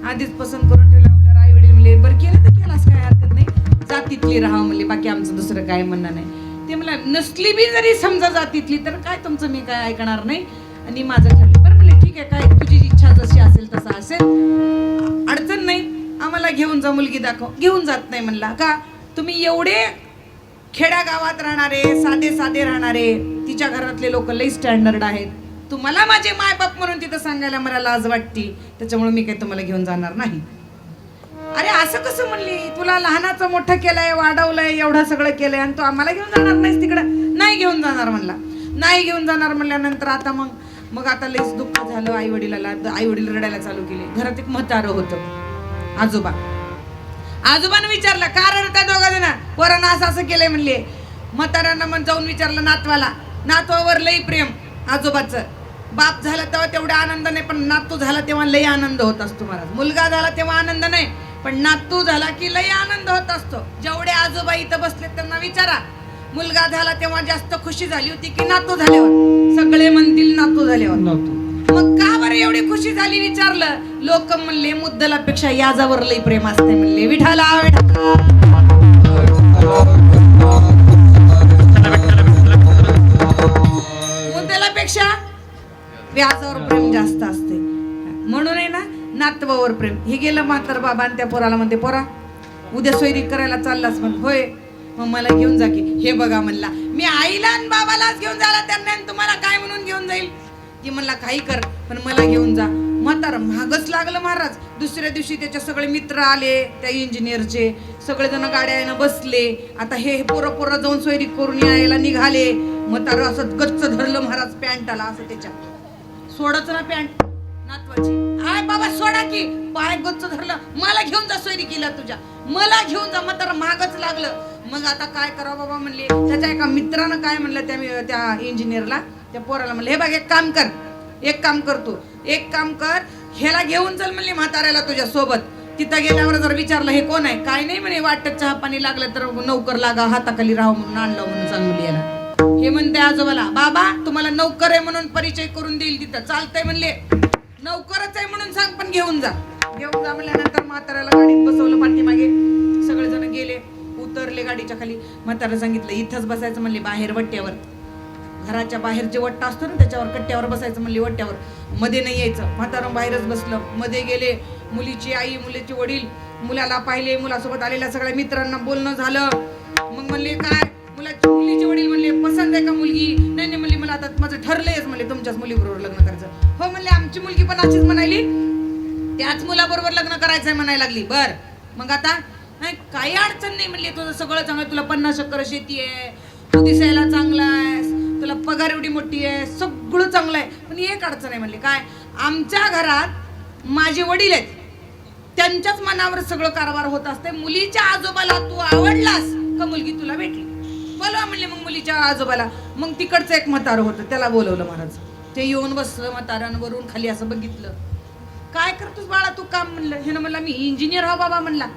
आधीच पसंत करून ठेवला म्हणल्यावर आई वडील म्हणले बरं केलं तर केलास काय हरकत नाही, जातीतली राहा म्हणले, बाकी आमचं दुसरं काय म्हणणं नाही. ते मला नसली बी जरी समजा जातीतली तर काय तुमचं मी काय ऐकणार नाही आणि माझं ठरलं. बरं म्हणले ठीक आहे, काय तुझी इच्छा जशी असेल तसं असेल, अडचण नाही, आम्हाला घेऊन जा, मुलगी दाखव. घेऊन जात नाही म्हणला. का तुम्ही एवढे खेड्या गावात राहणारे, साधे राहणारे, तिच्या घरातले लोक लई स्टँडर्ड आहेत, तुम्हाला माझे मायबाप म्हणून तिथं सांगायला मला लाज वाटते, त्याच्यामुळे मी काही तुम्हाला घेऊन जाणार नाही. अरे असं कसं म्हणली, तुला लहानाचं मोठं केलंय, वाढवलंय, एवढं सगळं केलंय आणि तू आम्हाला घेऊन जाणार नाहीस तिकडं. नाही घेऊन जाणार म्हणला. नाही घेऊन जाणार म्हणल्यानंतर आता मग आता लईच दुःख झालं आई वडिलाला. आई वडील रडायला चालू केले. घरात एक म्हातारं होतं, आजोबानं विचारलं का रडता दोघा जण, पोरानं असं केलंय म्हणले. म्हाताऱ्यानं जाऊन विचारलं नातवाला, नातवावर लई प्रेम आजोबाचं. बाप झाला तेव्हा तेवढा आनंद नाही, पण नातू झाला तेव्हा लई आनंद होत असतो महाराज. मुलगा झाला तेव्हा आनंद नाही, पण नातू झाला की लई आनंद होत असतो. जेवढे आजोबा इथं बसले त्यांना विचारा, मुलगा झाला तेव्हा जास्त खुशी झाली होती की नातू झाल्यावर. सगळे म्हणतील नातू झाल्यावर. मग का बरं एवढी खुशी झाली विचारलं, लोक म्हणले मुद्दलापेक्षा याजावर लई प्रेम असते म्हणले. विठाला मुद्दलापेक्षा व्याजावर प्रेम जास्त असते, म्हणून आहे ना नातवावर प्रेम. हे गेलं म्हातार बाबा आणि त्या पोराला म्हणते पोरा उद्या सोयरी करायला चाललास म्हण. होय मग मला घेऊन जा की. हे बघा म्हणला मी आईला आणि बाबालाच घेऊन जायला त्यांना, तुम्हाला काय म्हणून घेऊन जाईल. ती म्हणला काही कर पण मला घेऊन जा. म्हातारा महागच लागलं महाराज. दुसऱ्या दिवशी त्याचे सगळे मित्र आले, त्या इंजिनियरचे सगळेजण गाड्यानं बसले. आता हे पोरं जाऊन सोयरी करून यायला निघाले. म्हातारा असं गच्च धरलं महाराज पॅन्टाला, असं त्याच्या सोडच ना पॅन्ट नातवाची. आय बाबा सोडा की, पाय गच्च धरलं. मला घेऊन जा सोयरी केला तुझ्या, मला घेऊन जा. म्हातारा महागच लागलं. मग आता काय करावं बाबा म्हणले. त्याच्या एका मित्रानं काय म्हणलं त्या इंजिनियरला, त्या पोराला म्हणलं हे बघ एक काम कर ह्याला घेऊन चल म्हणले म्हाताऱ्याला तुझ्या सोबत. तिथं गेल्यावर जर विचारलं हे कोण आहे, काय नाही म्हणे, वाटत चहा पाणी लागलं तर नौकर लागा, हाताखाली राहा म्हणून आणलं म्हणून सांग म्हणले याला. हे म्हणते आजोबाला बाबा तुम्हाला नौकर आहे म्हणून परिचय करून देईल तिथं, चालतंय म्हणले. नौकरच आहे म्हणून सांग पण घेऊन जा म्हणल्यानंतर म्हाताऱ्याला गाडीत बसवलं. पाठीमागे सगळेजण गेले, उतरले गाडीच्या खाली. म्हातारा सांगितलं इथंच बसायचं म्हणले, बाहेर वट्ट्यावर, घराच्या बाहेर जे वट्टा असतो ना त्याच्यावर कट्ट्यावर बसायचं म्हणले, वट्ट्यावर मध्ये नाही यायचं. म्हातारा बाहेरच बसलं. मध्ये गेले मुलीची आई, मुलीचे वडील, मुलाला पाहिले, मुलासोबत आलेल्या सगळ्या मित्रांना बोलणं झालं. मग म्हणले काय मुलीचे वडील म्हणले पसंत आहे का मुलगी. नाही म्हणले मला आता माझं ठरलंयच म्हणले तुमच्याच मुलीबरोबर लग्न करायचं. हो म्हणले आमची मुलगी पण अशीच म्हणाली, त्याच मुलाबरोबर लग्न करायचंय म्हणायला लागली. बर मग आता नाही काही अडचण नाही म्हणले, तुझं सगळं चांगलं, तुला 50 एकर शेती आहे, तू दिसायला चांगला आहेस, तुला पगार एवढी मोठी आहे, सगळं चांगलं आहे, पण एक अडचण आहे म्हणले. काय, आमच्या घरात माझे वडील आहेत, त्यांच्याच मनावर सगळं कारभार होत असते. मुलीच्या आजोबाला तू आवडलास का मुलगी तुला भेटली, बोलवा म्हणले. मग मुलीच्या आजोबाला मग तिकडचं एक म्हातारं होतं, त्याला बोलवलं महाराज. ते येऊन बसलं, म्हाताऱ्यांवरून खाली असं बघितलं. काय करतोस बाळा तू काम म्हणलं. हे ना म्हणला मी इंजिनियर हो बाबा म्हणला.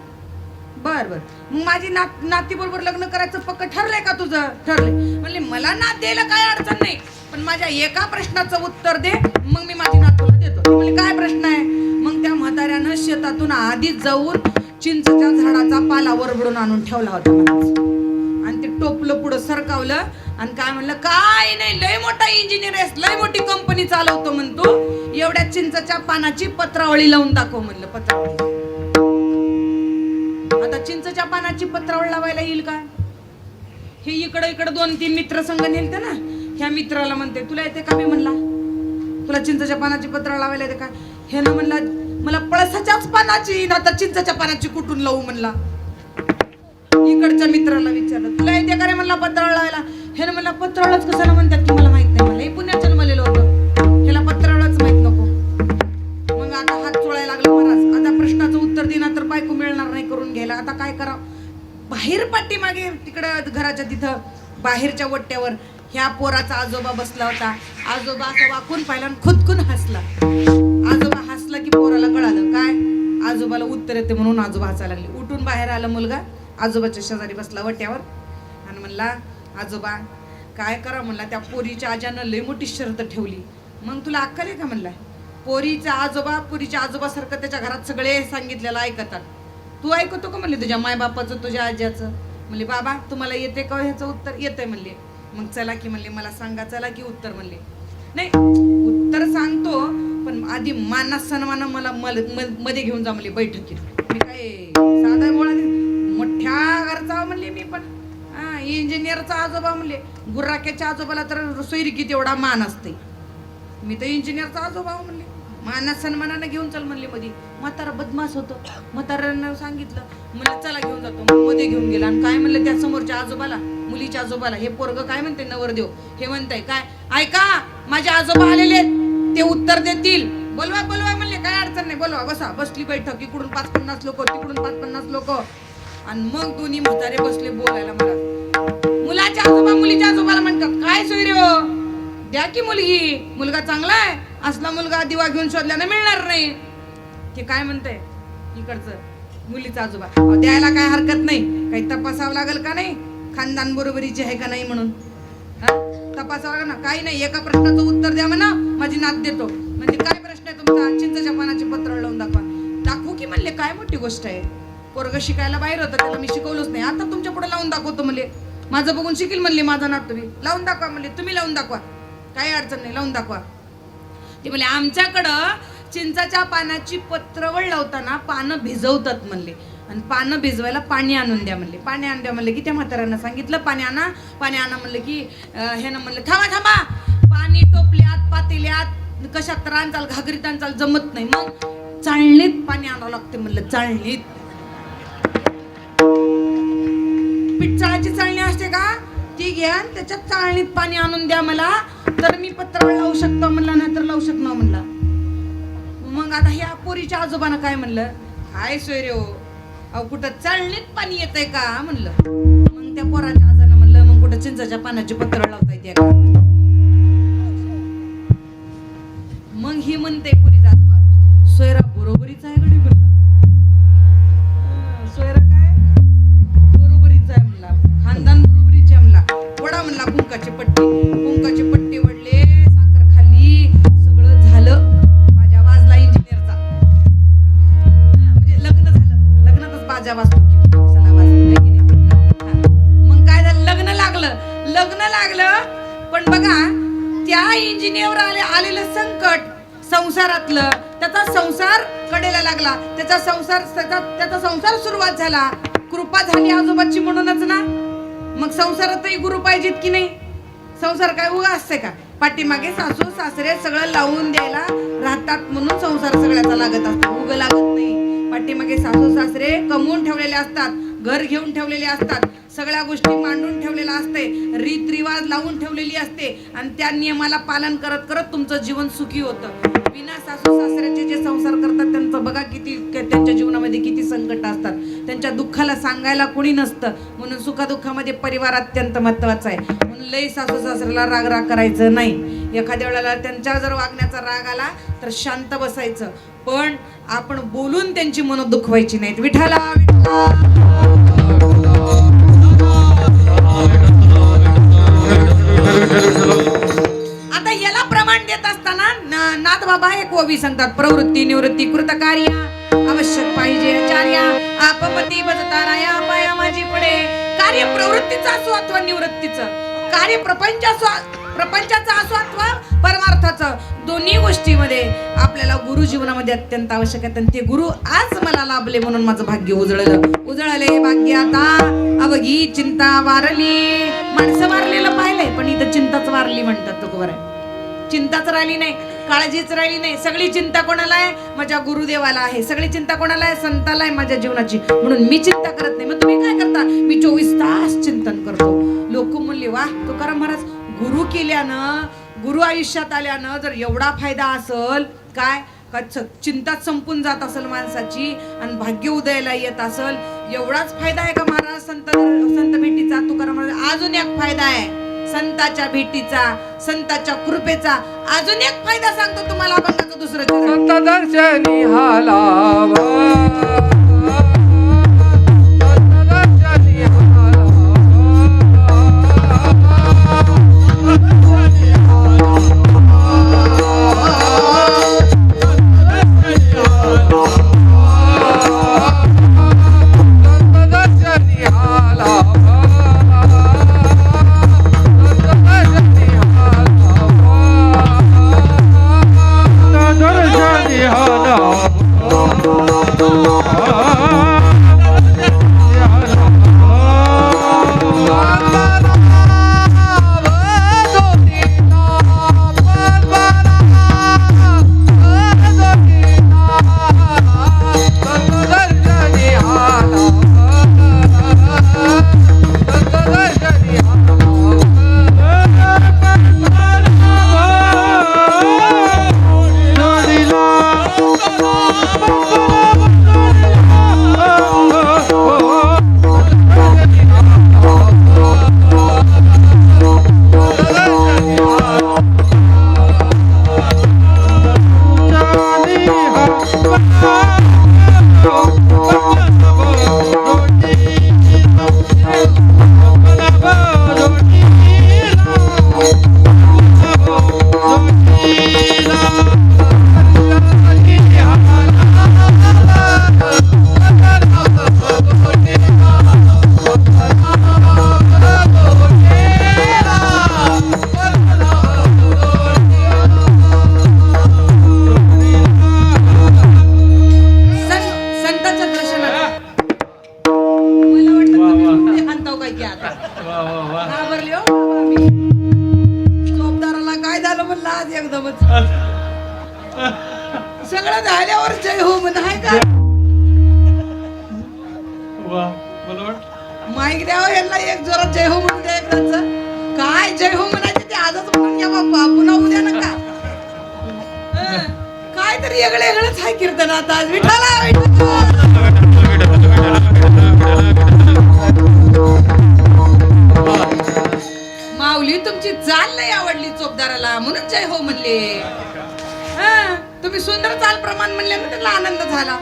बर मग माझी नाती बरोबर लग्न करायचं पक्क ठरलंय का तुझं. ठरलंय म्हणले मला नात द्यायला काय अडचण नाही, पण माझ्या एका प्रश्नाचं उत्तर दे, मग मी माझी नात तुला देतो. म्हणले काय प्रश्न आहे. मग त्या म्हाताऱ्यानं शेतातून आधीच जाऊन चिंचच्या झाडाचा पाला वरबडून आणून ठेवला होता आणि ते टोपलं पुढं सरकावलं आणि काय म्हणलं काय नाही लय मोठा इंजिनियर आहेस, लय मोठी कंपनी चालवतो म्हणतो, एवढ्या चिंचच्या पानाची पत्रावळी लावून दाखव म्हणलं. पत्रावळी आता चिंचच्या पानाची पत्रावळी लावायला येईल का. हे इकडं 2-3 मित्र संघ नेलते ना, ह्या मित्राला म्हणते तुला येते का. मी म्हणला तुला चिंचेच्या पानाची पत्र लावायला येते का? हे ना म्हणला मला पळसाच्याच पानाची ना तर चिंचेच्या पानाची कुठून लावू म्हणला. इकडच्या मित्राला विचारलं तुला येते का रे म्हणला पत्रावळ लावायला. हे ना म्हणला पत्रावळच कशाला म्हणतात की मला माहित नाही. मला हे पुण्यात जन्मलेलं होतं, ह्याला पत्रावळच माहित नको. मग आता हात चोळायला लागला महाराज. आता प्रश्नाचं उत्तर देणार तर बायको मिळणार नाही करून घ्यायला. आता काय करावं? बाहेर पाठीमागे तिकडं घराच्या तिथं बाहेरच्या वट्ट्यावर ह्या पोराचा आजोबा बसला होता. आजोबा असं वाकून पाहिला आणि खुदकून हसला. आजोबा हसला की पोराला कळालं काय आजोबाला उत्तर येते म्हणून आजोबा हसायला लागले. उठून बाहेर आला मुलगा, आजोबाच्या शेजारी बसला वट्यावर आणि म्हणला आजोबा काय करा म्हणला, त्या पोरीच्या आजानं लय मोठी शर्त ठेवली. मग तुला अक्कल आहे का म्हणला? पोरीच्या आजोबासारखं त्याच्या घरात सगळे सांगितलेलं ऐकतात. तू ऐकतो का म्हणले तुझ्या मायबापाचं तुझ्या आज्याचं? म्हणले बाबा तुम्हाला येते का ह्याचं उत्तर? येतंय म्हणले. मग चला की म्हणले मला सांगा. चला की उत्तर म्हणले. नाही उत्तर सांगतो पण आधी माना सन्मान मला मध्ये घेऊन जा म्हणले बैठकीत. मी काय साधा बोळा मोठ्या घरचा म्हणले मी पण इंजिनियरचा आजोबा म्हणले. गुर्राक्याच्या आजोबाला तर सोयरिकीत एवढा मान असते. मी तर इंजिनियरचा आजोबा म्हणले. माना सन्मानानं घेऊन चल म्हणले मध्ये. म्हातारा बदमाश होतं. म्हाताऱ्यानं सांगितलं म्हणलं चला घेऊन जातो. मध्ये घेऊन गेला आणि काय म्हणलं त्या समोरच्या आजोबाला, मुलीच्या आजोबाला, हे पोरग काय म्हणते नवरदेव हे म्हणताय काय ऐका माझे आजोबा आलेले ते उत्तर देतील. बोलवा बोलवा म्हणले. काय अडचण नाही बोलवा. बसा. बसली बैठक. इकडून 5-50 लोक तिकडून 5-50 लोक आणि मग दोन्ही म्हातारे बसले बोलायला. मला मुलाच्या आजोबा मुलीच्या आजोबाला म्हणतात काय सोय रे हो द्या की मुलगी. मुलगा चांगला आहे. असला मुलगा दिवा घेऊन शोधल्यानं मिळणार नाही. ते काय म्हणतंय इकडचं मुलीचा आजोबा द्यायला काय हरकत नाही. काही तपासावं लागेल का नाही खानदान बरोबरीची आहे का नाही म्हणून तपासावं लागेल ना. काही नाही एका प्रश्नाचं उत्तर द्या म्हणा माझी नात देतो. म्हणजे काय प्रश्न आहे तुमचा? चिंचेच्या पानाची पत्र लावून दाखवा. दाखवू की म्हणले काय मोठी गोष्ट आहे. पोरग शिकायला बाहेर होतं त्याला मी शिकवलंच नाही. आता तुमच्या पुढे लावून दाखवतो म्हणले. माझं बघून शिकील म्हणले माझा नात. तुम्ही लावून दाखवा म्हणले. तुम्ही लावून दाखवा काही अडचण नाही लावून दाखवा. ते म्हणले आमच्याकडं चिंचाच्या पानाची पत्रवळ लावताना पानं भिजवतात म्हणले आणि पानं भिजवायला पाणी आणून द्या म्हणले. पाणी आणून द्या म्हणले की त्या म्हाताऱ्यांना सांगितलं पाणी आणा. पाणी आणा म्हणलं की हे ना म्हणलं थांबा थांबा. पाणी टोपल्यात पातेल्यात कशात तर आणचाल घागरीत आणचाल जमत नाही. मग चाळणीत पाणी आणावं लागते म्हणलं. चाळणीत पिठचाळाची चाळणी असते का ती घ्या त्याच्यात चाळणीत पाणी आणून द्या मला तर मी पत्रावळ लावू शकतो म्हणला नाही तर लावू शकणार म्हणला. मग आता ह्या पोरीच्या आजोबानं काय म्हणलं काय सोय रे हो अहो कुठं चाळणीत पाणी येतंय का म्हणलं. मग त्या पोराच्या आजानं म्हणलं मग कुठं चिंचाच्या पानाची पत्रावळ लावता येते का? मग ही म्हणते पोरीचा आजोबा सोयरा बरोबरीच आहे गडी म्हणला. सोयरा काय बरोबरीच आहे म्हणला. खानदान बरोबरीच आहे म्हणला. वडा म्हणला कुंकाची पट्टी वडले साखर खाल्ली सगळं झालं. बाजा वाजला इंजिनियरचा. म्हणजे लग्न झालं. लग्नातच बाजा वाजतो की मग काय झालं लग्न लागलं पण बघा त्या इंजिनियर आलेलं संकट संसारातलं त्याचा संसार कडेला लागला. त्याचा संसार सुरुवात झाला. कृपा झाली आजोबाची म्हणूनच ना. मग संसारातही गुरु पाहिजेत की नाही. संसार काय उगा असते का? पाठीमागे सासू सासरे सगळं लावून द्यायला राहतात म्हणून संसार सगळ्याचा लागत असतो. उग लागत नाही. पाठीमागे सासू सासरे कमवून ठेवलेले असतात. घर घेऊन ठेवलेले असतात. सगळ्या गोष्टी मांडून ठेवलेला असते. रीतरिवाज लावून ठेवलेली असते आणि त्या नियमाला पालन करत करत तुमचं जीवन सुखी होतं. बिना सासू सासऱ्याचे जे संसार करतात त्यांचं बघा किती त्यांच्या जीवनामध्ये किती संकट असतात. त्यांच्या दुःखाला सांगायला कोणी नसतं. म्हणून सुखदुःखामध्ये परिवार अत्यंत महत्वाचा आहे. म्हणून लई सासू सासऱ्याला राग करायचं नाही. एखाद्या वेळेला त्यांच्या जर वागण्याचा राग आला तर शांत बसायचं. पण आपण बोलून त्यांची मनं दुखवायची नाहीत. विठ्ठला आता याला प्रमाण देत असताना नाथ बाबा एक ओवी सांगतात. प्रवृत्ती निवृत्ती कृतकार्य आवश्यक पाहिजे आचार्य आपपती बजताराया पाया माझी पडे. कार्य प्रवृत्तीचं असो अथवा निवृत्तीचं. कार्य प्रपंचाचं असो अथवा परमार्थाचं. दोन्ही गोष्टीमध्ये आपल्याला गुरु जीवनामध्ये अत्यंत आवश्यक आहे. ते गुरु आज मला लाभले म्हणून माझं भाग्य उजळले भाग्य आता अवघी चिंता वारली. माणसं वारलेलं पाहिलंय पण इथं चिंताच वारली म्हणतात. तो बरं चिंताच राहिली नाही, काळजीच राहिली नाही. सगळी चिंता कोणाला आहे? माझ्या गुरुदेवाला आहे. सगळी चिंता कोणाला आहे? संताला आहे माझ्या जीवनाची. म्हणून मी चिंता करत नाही. मग तुम्ही काय करता? मी 24 तास चिंतन करतो. लोक म्हणले वा तुकाराम महाराज गुरु केल्यानं, गुरु आयुष्यात आल्यानं जर एवढा फायदा असल काय, चिंताच संपून जात असेल माणसाची आणि भाग्य उदयाला येत असेल, एवढाच फायदा आहे का महाराज संत भेटीचा? तुकाराम महाराज अजून एक फायदा आहे संताच्या भेटीचा, संताच्या कृपेचा. अजून एक फायदा सांगतो तुम्हाला, अभंगाचं दुसरं चरण. संत दर्शनी हालावा, सगळं झाल्यावर जय हो म्हण आहे का? माईक द्यावं यांना एक जोरात जय हो म्हणून द्या एकदाच. काय जय हो म्हणायचे ते आजच म्हणून घ्या बाप्पा, पुन्हा उद्या नका. काय तरी वेगळे वेगळंच आहे कीर्तनात आज. विठाला माऊली तुमची चाल नाही आवडली चोपदाराला म्हणून जय हो म्हणले. तुम्ही सुंदर चाल प्रमाण म्हणले ना त्याला आनंद झाला,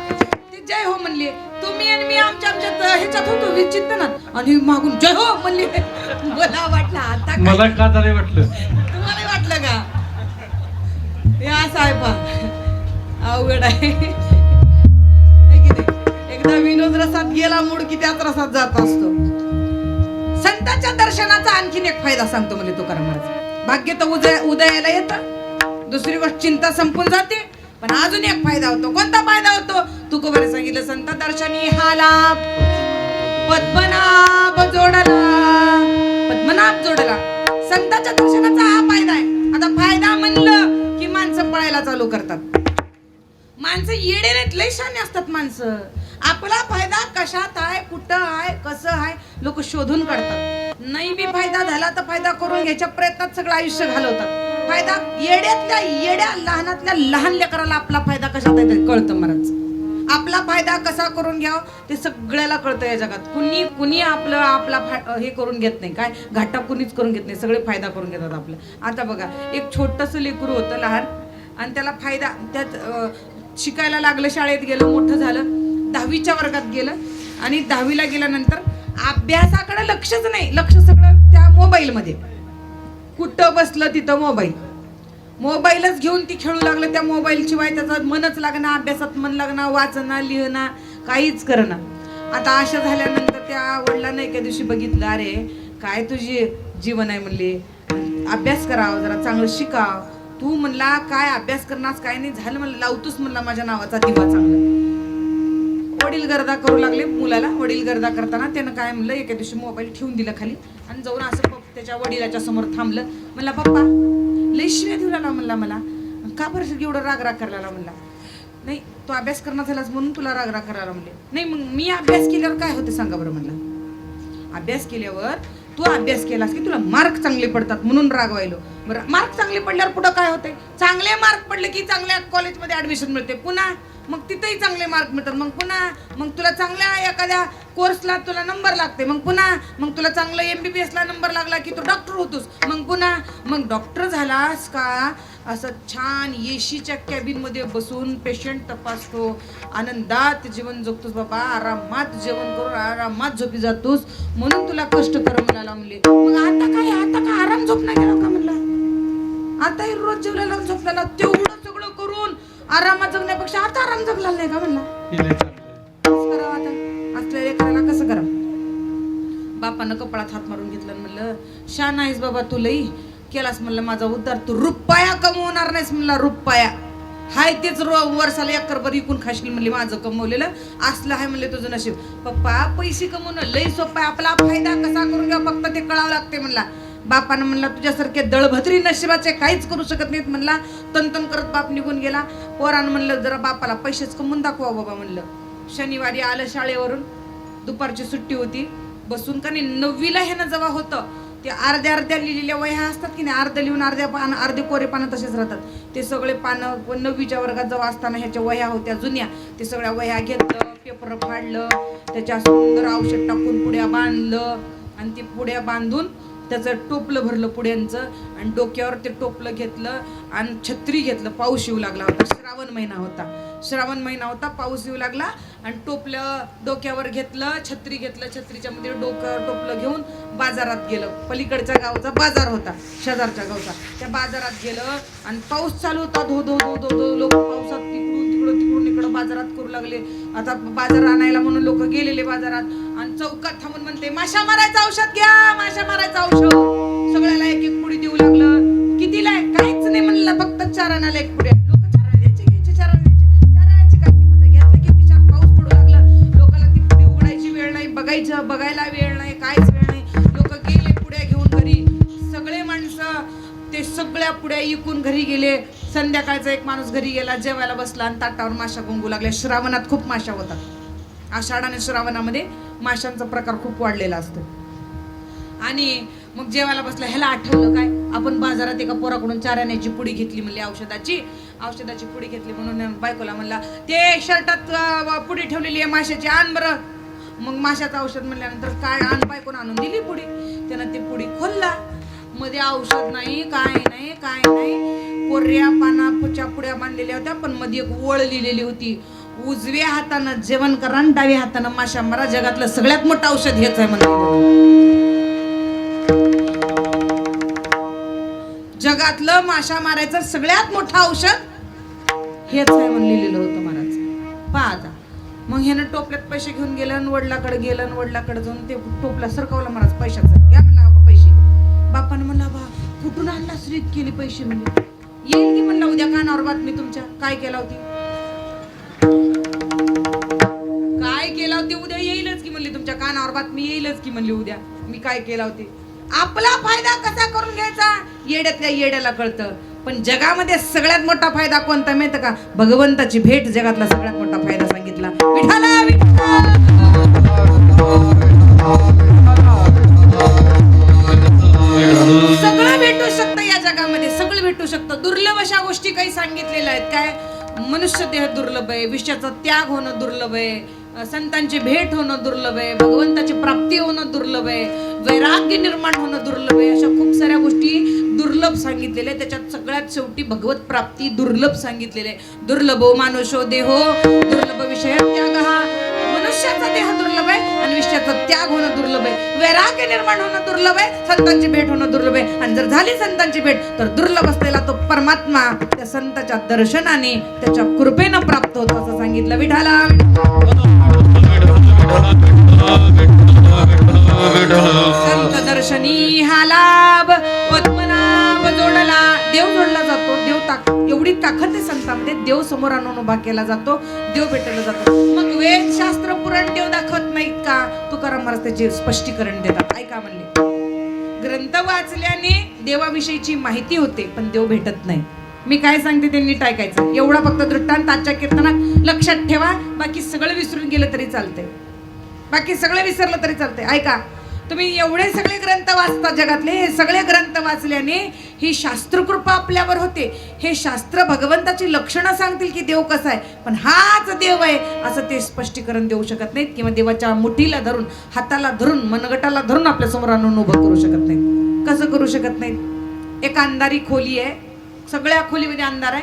ते जय हो म्हणले. तुम्ही आणि मी आमच्या ह्याच्यात होतो विचिंतनात आणि मागून जय हो म्हणले. मला वाटलं आता मला का तरी वाटलं, तुम्हाला वाटलं का हे असं आहे पा अवघड आहे. एकदा विनोद रसात गेला मूड की त्याच रसात जात असतो. संतांच्या दर्शनाचा आणखीन एक फायदा सांगतो म्हणजे तुकाराम महाराज. भाग्य तर उदयाला येतं, दुसरी गोष्ट चिंता संपून जाते, पण अजून एक फायदा होतो. कोणता फायदा होतो? तुकोबाने सांगितलं संत दर्शनी हा लाभ पद्मनाभ जोडला, पद्मनाभ जोडला. संतांच्या दर्शनाचा हा फायदा आहे. आता फायदा म्हणलं की माणसं पळायला चालू करतात. माणसं येडे नाहीत, लय शाने असतात माणसं. आपला फायदा कशात आहे, कुठं आहे, कसं आहे लोक शोधून काढतात. नाही बी फायदा झाला तर फायदा करून घ्यायच्या प्रयत्नात सगळं आयुष्य घालवतात. फायदा येड्यातल्या येड्या लहानातल्या लहान लेकराला आपला फायदा कशात आहे ते कळतं महाराज. आपला फायदा कसा करून घ्यावं ते सगळ्याला कळतं या जगात. कुणी आपला हे करून घेत नाही, काय घाटा कुणीच करून घेत नाही, सगळे फायदा करून घेतात आपलं. आता बघा एक छोटंसं लेकरू होतं लहान आणि त्याला फायदा, त्यात शिकायला लागलं, शाळेत गेलं, मोठं झालं, 10वीच्या वर्गात गेलं आणि 10वीला गेल्यानंतर अभ्यासाकडे लक्षच नाही, लक्ष सगळं त्या मोबाईलमध्ये. कुठं बसलं तिथं मोबाईलच घेऊन ती खेळू लागलं. त्या मोबाईल शिवाय त्याचं मनच लागणार, अभ्यासात मन लागणार, वाचना लिहना काहीच करणं. आता अशा झाल्यानंतर त्या वडिलांना एका दिवशी बघितलं, अरे काय तुझी जीवन आहे म्हणले, अभ्यास करावं, जरा चांगलं शिकाव. तू म्हणला काय अभ्यास करणार काय नाही झालं, म्हणलं लावतोस म्हणला माझ्या नावाचा दिवा चांगला. वडील गर्दा करू लागले मुलाला. वडील गर्दा करताना त्यानं काय म्हणलं, एका दिवशी मोबाईल ठेवून दिला खाली आणि जाऊन असं त्याच्या वडिलाच्या समोर थांबलं. म्हणला पप्पा लई शिव्या देऊ लागला म्हणला मला. का बरं एवढं राग करायला म्हणला. नाही तू अभ्यास करणार झालास म्हणून तुला राग करायला म्हणले. नाही मग मी अभ्यास केल्यावर काय होते सांगा बरं म्हणला. अभ्यास केल्यावर तू अभ्यास केलास की तुला मार्क चांगले पडतात म्हणून रागवायलो. बरं मार्क चांगले पडल्यावर पुढं काय होते. चांगले मार्क पडले की चांगल्या कॉलेजमध्ये ऍडमिशन मिळते. पुन्हा मग तिथेही चांगले मार्क मिळतात. मग पुन्हा मग तुला चांगल्या एखाद्या कोर्सला तुला नंबर लागते. मग पुन्हा मग तुला चांगलं MBBS ला नंबर लागला की तू डॉक्टर होतोस. मग पुन्हा मग डॉक्टर झालास का असं छान एशीच्या कॅबिन मध्ये बसून पेशंट तपासतो, आनंदात जीवन जगतोस बाबा, आरामात जेवण करून आरामात झोपी जातोस म्हणून तुला कष्ट कर म्हणाला म्हणले. मग आता काय आराम झोप नाही गेला का म्हणला. आता रोज जेवलेला झोपलेला तेवढं सगळं करून आरामात जगण्यापेक्षा आता आराम जगला नाही का म्हणला. करावं आता असल्या लेकराला कसं करा. बापानं कपाळात हात मारून घेतलं म्हणलं शान आहेस बाबा तू लई केलास म्हणलं माझा उद्धार. तू रुपया कमवणार नाहीस म्हणला. रुपया हाय तेच वर्षाला एकरभर इकून खाशील म्हणले. माझं कमवलेलं असलं आहे म्हणले तुझं नशीब. पप्पा पैसे कमवणं लई सोपं आहे. आपला फायदा कसा करून घ्या फक्त ते कळावं लागते म्हणला. बापानं म्हणला तुझ्यासारखे दळभद्री नशिबाचे काहीच करू शकत नाहीत म्हणला. तनतन करत बाप निघून गेला. पोरानं म्हणलं जरा बापाला पैसेच कमवून दाखवा बाबा म्हणलं. शनिवारी आलं शाळेवरून, दुपारची सुट्टी होती. बसून का नाही 9वीला ह्यानं जेव्हा होतं ते अर्ध्या लिहिलेल्या वह्या असतात की नाही, अर्ध लिहून अर्धे कोरे पानं तसेच राहतात. ते सगळे पानं 9वीच्या वर्गात जेव्हा असताना ह्याच्या वह्या होत्या जुन्या, ते सगळ्या वह्या घेतलं, पेपर फाडलं, त्याच्या सुंदर औषध टाकून पुड्या बांधलं आणि ते पुड्या बांधून त्याचं टोपलं भरलं पुड्यांचं आणि डोक्यावर ते टोपलं घेतलं आणि छत्री घेतलं. पाऊस येऊ लागला होता. श्रावण महिना होता. पाऊस येऊ लागला आणि टोपलं डोक्यावर घेतलं, छत्री घेतलं, छत्रीच्या मध्ये डोक्यावर टोपलं घेऊन बाजारात गेलं. पलीकडच्या गावचा बाजार होता, शेजारच्या गावचा. त्या बाजारात गेलं आणि पाऊस चालू होता. धो धो धो धो धो लोक पावसात तिकडून इकडं बाजारात करू लागले. आता बाजार आणायला म्हणून लोक गेलेले बाजारात आणि चौकात थांबून म्हणते माशा मारायचं औषध घ्या, माशा मारायचं औषध. सगळ्याला एक एक पुडी देऊ लागलं. कितीला आहे काहीच नाही म्हणलं, फक्त 4 आणायला 1 पुडी. लोक 4 आणायचे 4 आणायचे काय किंमत. घेतलं की खिशात पाऊस पडू लागला. लोकांना ती पुडी उघडायची वेळ नाही, बघायला वेळ नाही, काहीच वेळ नाही. लोक गेले पुड्या घेऊन घरी. सगळे माणसं ते सगळ्या पुड्या इकून घरी गेले. संध्याकाळचा एक माणूस घरी गेला, जेवायला बसला आणि ताटावर माशा गुंगू लागल्या. श्रावणात खूप माशा होतात. आषाढ आणि श्रावणामध्ये माशांचा प्रकार खूप वाढलेला असतो. आणि मग जेवायला बसला. ह्याला आठवलं काय, आपण बाजारात एका पोराकडून 4 आण्याची पुडी घेतली म्हणली, औषधाची पुडी घेतली. म्हणून बायकोला म्हणला ते शर्टात पुडी ठेवलेली आहे माशाची, आण बरं. मग माशाचं औषध म्हणल्यानंतर काय आण, बायकोनं आणून दिली पुडी. त्यानं ती पुडी खोलला. मध्ये औषध नाही, काय नाही. कोऱ्या पानाच्या पुड्या बांधलेल्या होत्या, पण मध्ये एक ओळ लिहिलेली होती, उजव्या हातानं जेवण करा आणि डाव्या हातानं माशा मारा. जगातलं सगळ्यात मोठं औषध हेच आहे म्हणलं. जगातलं माशा मारायचं सगळ्यात मोठं औषध हेच आहे म्हणून लिहिलेलं होतं महाराज. पहा आता. मग ह्यानं टोपल्यात पैसे घेऊन गेलं आणि वडिलाकडे जाऊन ते टोपला सरकवला महाराज पैशाचं. घ्या म्हणला बाबा पैसे. बापानं म्हणला बा कुठून आणला स्त्रीत केली पैसे म्हणले. येईल की म्हणला उद्या कानावर बातमी तुमच्या. काय केला होती उद्या येईलच की म्हणली, तुमच्या कानावर बातमी येईलच की म्हणली उद्या मी काय केला होती. आपला फायदा कसा करून घ्यायचा येड्यातल्या येड्याला कळतं. पण जगामध्ये सगळ्यात मोठा फायदा कोणता माहिती का, भगवंताची भेट जगातला सगळ्यात मोठा फायदा सांगितला. विठ्ठला सगळं भेटू शकतं या जगामध्ये, सगळं भेटू शकतं. दुर्लभ अशा गोष्टी काही सांगितलेल्या आहेत. काय, मनुष्य देह दुर्लभ आहे, विषयाचा त्याग होणं दुर्लभ आहे, संतांची भेट होणं दुर्लभ आहे, भगवंताची प्राप्ती होणं दुर्लभ आहे, वैराग्य निर्माण होणं दुर्लभ आहे. अशा खूप साऱ्या गोष्टी दुर्लभ सांगितलेल्या. त्याच्यात सगळ्यात शेवटी भगवत प्राप्ती दुर्लभ सांगितलेले. दुर्लभो मानुषो देहो दुर्लभ विषय त्याग. हा मनुष्याचा देह दुर्लभ आहे आणि विषयाचा त्याग होणं दुर्लभ आहे, वैराग्य निर्माण होणं दुर्लभ आहे, संतांची भेट होणं दुर्लभ आहे. आणि जर झाली संतांची भेट तर दुर्लभ असलेला तो परमात्मा त्या संतांच्या दर्शनाने त्याच्या कृपेनं प्राप्त होतो असं सांगितलं. विठाला संत दर्शनी हा लाभ, पद्मनाभ जोडला. देव जोडला जातो. एवढी ताकद आहे संतांमध्ये. देव समोर आणून उभा केला जातो, देव भेटला जातो. मग वेद शास्त्र पुराण देव दाखवत नाहीत का, तुकाराम महाराज त्याचे स्पष्टीकरण देतात. ऐका म्हणले, ग्रंथ वाचल्याने देवाविषयीची माहिती होते पण देव भेटत नाही. मी काय सांगते ते नीट ऐकायचं. एवढा फक्त दृष्टांत आजच्या कीर्तनात लक्षात ठेवा. बाकी सगळं विसरून गेलं तरी चालतंय, बाकी सगळं विसरलं तरी चालतंय. ऐका, तुम्ही एवढे सगळे ग्रंथ वाचता जगातले, हे सगळे ग्रंथ वाचल्याने ही शास्त्रकृपा आपल्यावर होते. हे शास्त्र भगवंताची लक्षणं सांगतील की देव कसा आहे, पण हाच देव आहे असं ते स्पष्टीकरण देऊ शकत नाहीत किंवा देवाच्या मुठीला धरून, हाताला धरून, मनगटाला धरून आपल्या समोर आणून उभं करू शकत नाहीत. कसं करू शकत नाहीत? एक अंधारी खोली आहे, सगळ्या खोलीमध्ये अंधार आहे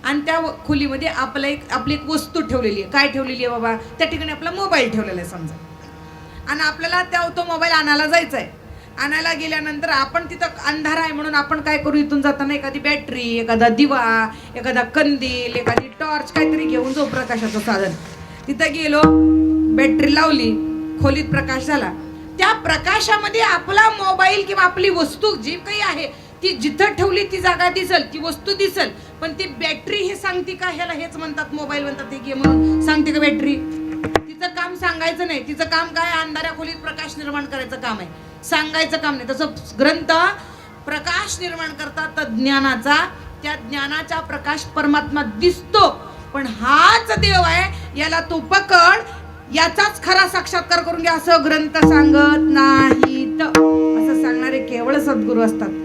आणि त्या खोलीमध्ये आपली एक वस्तू ठेवलेली आहे. काय ठेवलेली आहे बाबा? त्या ठिकाणी आपला मोबाईल ठेवलेला आहे समजा, आणि आपल्याला तो मोबाईल आणायला जायचा आहे. आणायला गेल्यानंतर आपण तिथं अंधार आहे म्हणून आपण काय करू, इथून जाताना एखादी बॅटरी, एखादा दिवा, एखादा कंदील, एखादी टॉर्च काहीतरी घेऊन जाऊ, प्रकाशाचं साधन. तिथं गेलो, बॅटरी लावली, खोलीत प्रकाश झाला. त्या प्रकाशामध्ये आपला मोबाईल किंवा आपली वस्तू जी काही आहे ती जिथं ठेवली ती जागा दिसल, ती वस्तू दिसल, पण ती बॅटरी हे सांगते का? ह्याला हेच म्हणतात, मोबाईल म्हणतात, हे घे म्हणून सांगते का बॅटरी? तिचं काम सांगायचं नाही. तिचं काम काय? अंधाऱ्या खोलीत प्रकाश निर्माण करायचं काम आहे, सांगायचं काम नाही. तसं ग्रंथ प्रकाश निर्माण करतात ज्ञानाचा. त्या ज्ञानाचा प्रकाश परमात्मा दिसतो, पण हाच देव आहे याला तू पकड, याचाच खरा साक्षात्कार करून घ्या असं ग्रंथ सांगत नाहीत. असं सांगणारे केवळ सद्गुरू असतात.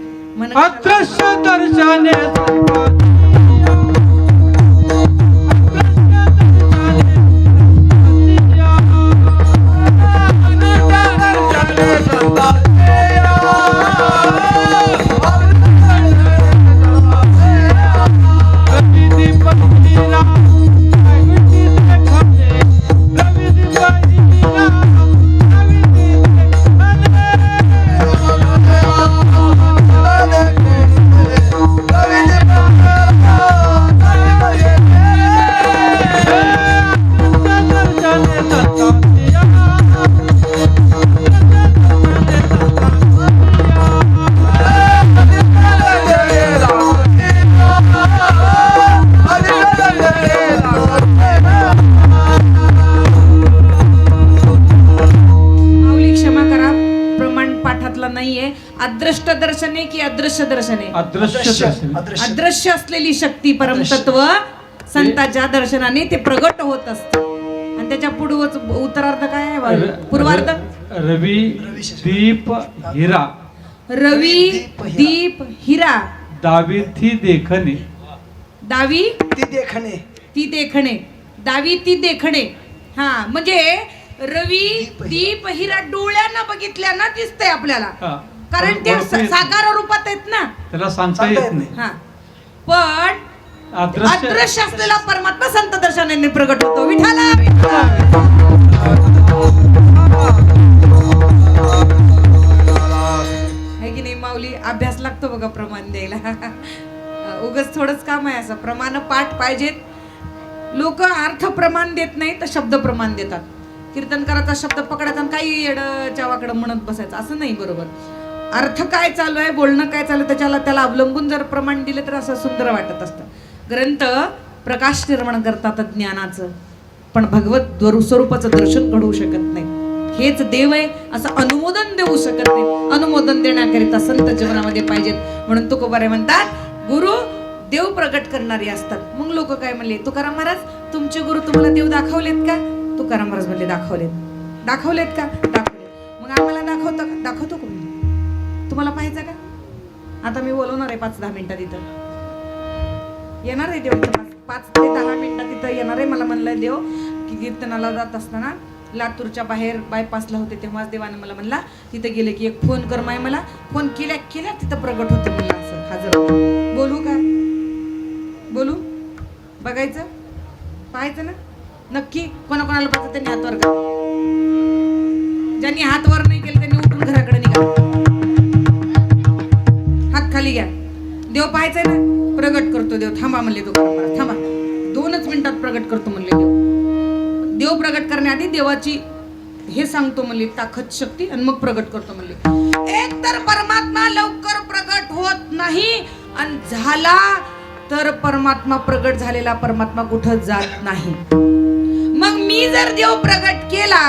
अदृश्य दर्शने अदृष्ट दर्शने की अदृश्य दर्शने? अदृश्य असलेली शक्ती परमतत्व संतांच्या दर्शनाने ते प्रगट होत असत. आणि त्याच्या पुढे उत्तरार्ध काय आहे? पूर्वार्ध रवी दीप हिरा. रवी दीप हिरा. दावी थी देखणे. दावी ती देखणे. दावी ती देखणे. हा, म्हणजे रवी दीप हिरा डोळ्यांना बघितल्यानं दिसतंय आपल्याला, कारण ते साकार रूपात आहेत ना, त्याला सांगता येत नाही. हा, पण अदृश्य असलेला परमात्मा संत दर्शनाने प्रगट होतो. विठाला आहे की नाही माऊली? अभ्यास लागतो बघा प्रमाण द्यायला. उगाच थोडंच काम आहे असं. प्रमाण पाठ पाहिजेत. लोक अर्थ प्रमाण देत नाही तर शब्द प्रमाण देतात. कीर्तनकाराचा शब्द पकडायचा आणि काही येडच्या वाकडं म्हणत बसायचं असं नाही. बरोबर अर्थ काय चालू आहे, बोलणं काय चालू आहे, त्याला अवलंबून जर प्रमाण दिलं तर असं सुंदर वाटत असतं. ग्रंथ प्रकाश निर्माण करतात ज्ञानाचं, पण भगवत स्वरूपाचं दर्शन घडवू शकत नाही. हेच देव आहे असं अनुमोदन देऊ शकत नाही. अनुमोदन देण्याकरिता संत जीवनामध्ये पाहिजेत. म्हणून तुकोबारे म्हणतात गुरु देव प्रगट करणारे असतात. मग लोक काय म्हणले, तुकाराम महाराज तुमचे गुरु तुम्हाला देव दाखवलेत का? तुकाराम महाराज म्हणले दाखवलेत. दाखवलेत का? दाखवलेत. मग आम्हाला दाखवतो का? तुम्हाला पाहायचं का? आता मी बोलवणार आहे 5-10 मिनिटात. तिथं येणार आहे देव. 5 ते 10 मिनिटात तिथं येणार आहे. मला म्हणलंय देव की कीर्तनाला जात असताना लातूरच्या बाहेर बायपासला होते तेव्हाच देवाने मला म्हणला तिथं गेले की एक फोन कर. माय मला फोन केल्या तिथं प्रगट होते म्हणलं. असं हजर बोलू का? बोलू? बघायचं? पाहायचं ना? नक्की कोणाकोणाला पाहतं त्यांनी हात वर करा. ज्यांनी हात वर नाही केले त्यांनी उठून घराकडे निघा. हात खाली घ्या. देव पाहायचंय ना? प्रगट करतो देव. थांबा म्हणले तो. थांबा 2च मिनिटात प्रगट करतो म्हणले देव. देव प्रगट करण्याआधी देवाची हे सांगतो म्हणले ताकद शक्ती आणि मग प्रगट करतो म्हणले. एक तर परमात्मा लवकर प्रगट होत नाही आणि झाला तर परमात्मा प्रगट झालेला परमात्मा कुठं जात नाही. मग मी जर देव प्रगट केला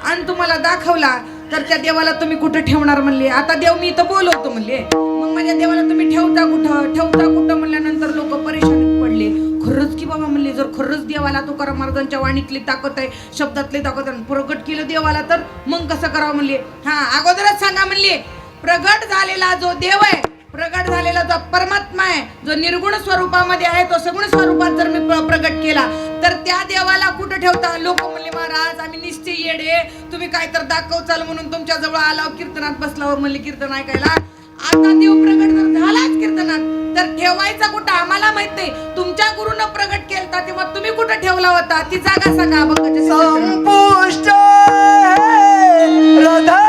आणि तुम्हाला दाखवला तर त्या देवाला तुम्ही कुठं ठेवणार म्हणले. आता देव मी इथं बोलवतो म्हणले, मग माझ्या देवाला तुम्ही ठेवता कुठं म्हणल्यानंतर लोक परेशानीत पडले. खरंच की बाबा म्हणले, जर खरंच देवाला तुकाराम महाराजांच्या वाणीतली ताकद आहे, शब्दातली ताकद आहे, प्रगट केलं देवाला तर मग कसं करावं म्हणले. हा अगोदरच सांगा म्हणले, प्रगट झालेला जो देव आहे, प्रगट झालेला जो परमात्मा आहे, जो निर्गुण स्वरूपामध्ये आहे, तो सगुण स्वरूपात जर मी प्रगट केला तर त्या देवाला कुठं ठेवता. लोक म्हणले महाराज आम्ही निश्चय येडे, तुम्ही काय तर दाखवचाल म्हणून तुमच्या जवळ आला, कीर्तनात बसला म्हणले कीर्तन ऐकायला. आता देव प्रगट जर झालाच कीर्तनात तर ठेवायचा कुठं आम्हाला माहित नाही. तुमच्या गुरुनं प्रगट केलता तेव्हा तुम्ही कुठं ठेवला होता ती जागा सांगा. अभंगाच्या संपुष्ट हृदय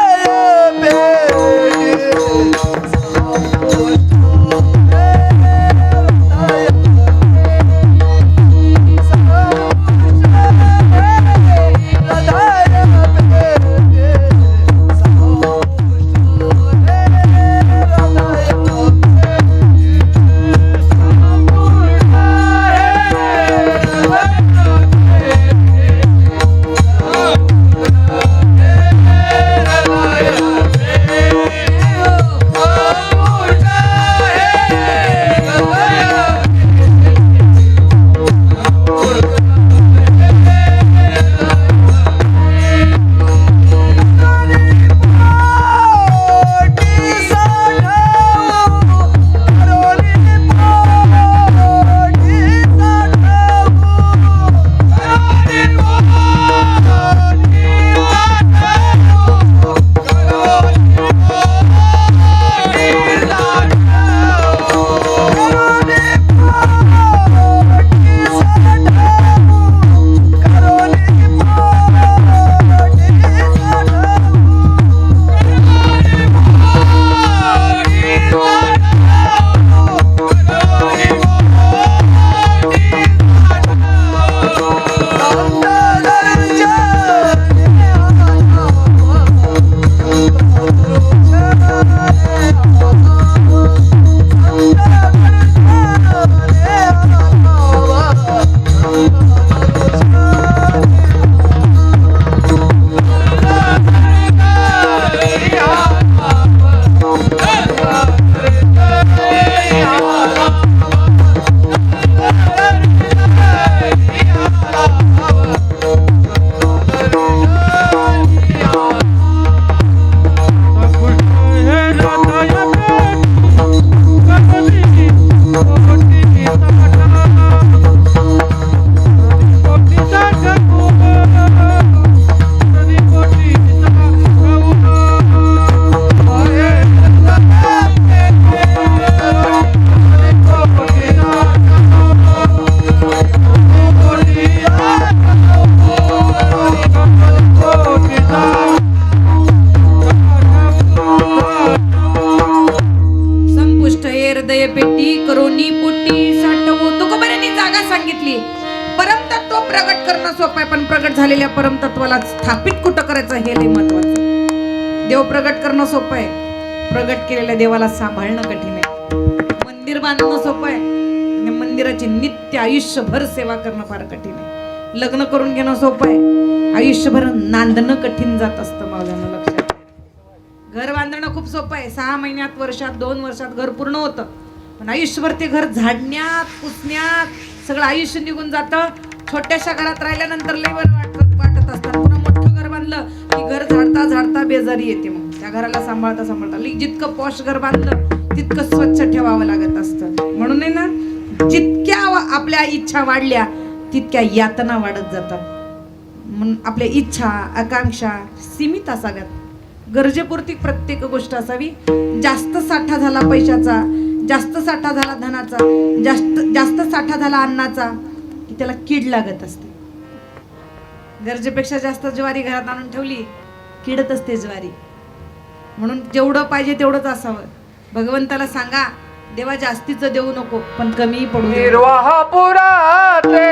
झालेल्या परमतत्वाला स्थापित कुठं करायचं हे लय महत्वाचं. देव प्रगट करणं सोपं आहे, प्रगट केलेल्या देवाला सांभाळणं कठीण आहे. मंदिर बांधणं सोपं आहे आणि मंदिराची नित्य आयुष्यभर सेवा करणं फार कठीण आहे. लग्न करून घेणं सोपं आहे, आयुष्यभर नांदणं कठीण जात असतं. मावल्यानं लक्षात. घर बांधणं खूप सोपं आहे, 6 महिन्यात, वर्षात, 2 वर्षात घर पूर्ण होतं. पण आयुष्यभर ते घर झाडण्यात, पुसण्यात सगळं आयुष्य निघून जातं. छोट्याशा घरात राहिल्यानंतर लय बरं वाटत असतात. पुन्हा मोठं घर बांधलं की घर झाडता झाडता बेजारी येते. मग त्या घराला सांभाळता जितकं पॉश घर बांधलं तितकं स्वच्छ ठेवावं लागत असतं. म्हणून आहे ना, जितक्या आपल्या इच्छा वाढल्या तितक्या यातना वाढत जातात. म्हणून आपल्या इच्छा आकांक्षा सीमित असाव्यात, गरजेपुरती प्रत्येक गोष्ट असावी. जास्त साठा झाला पैशाचा, जास्त साठा झाला धनाचा, जास्त साठा झाला अन्नाचा की त्याला कीड लागत असते. गरजेपेक्षा जास्त ज्वारी घरात आणून ठेवली किडत असते ज्वारी. म्हणून जेवढं पाहिजे तेवढंच असावं. भगवंताला सांगा, देवा जास्तीचं देऊ नको पण कमी पडू दे. निर्वाहापुराते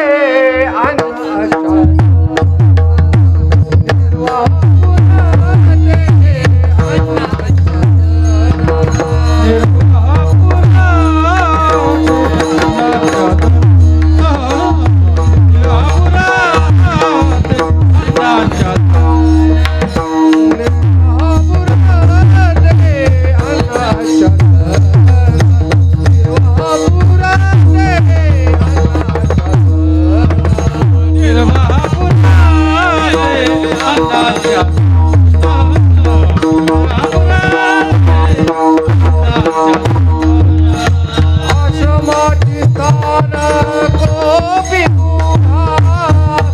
गोपी गुहा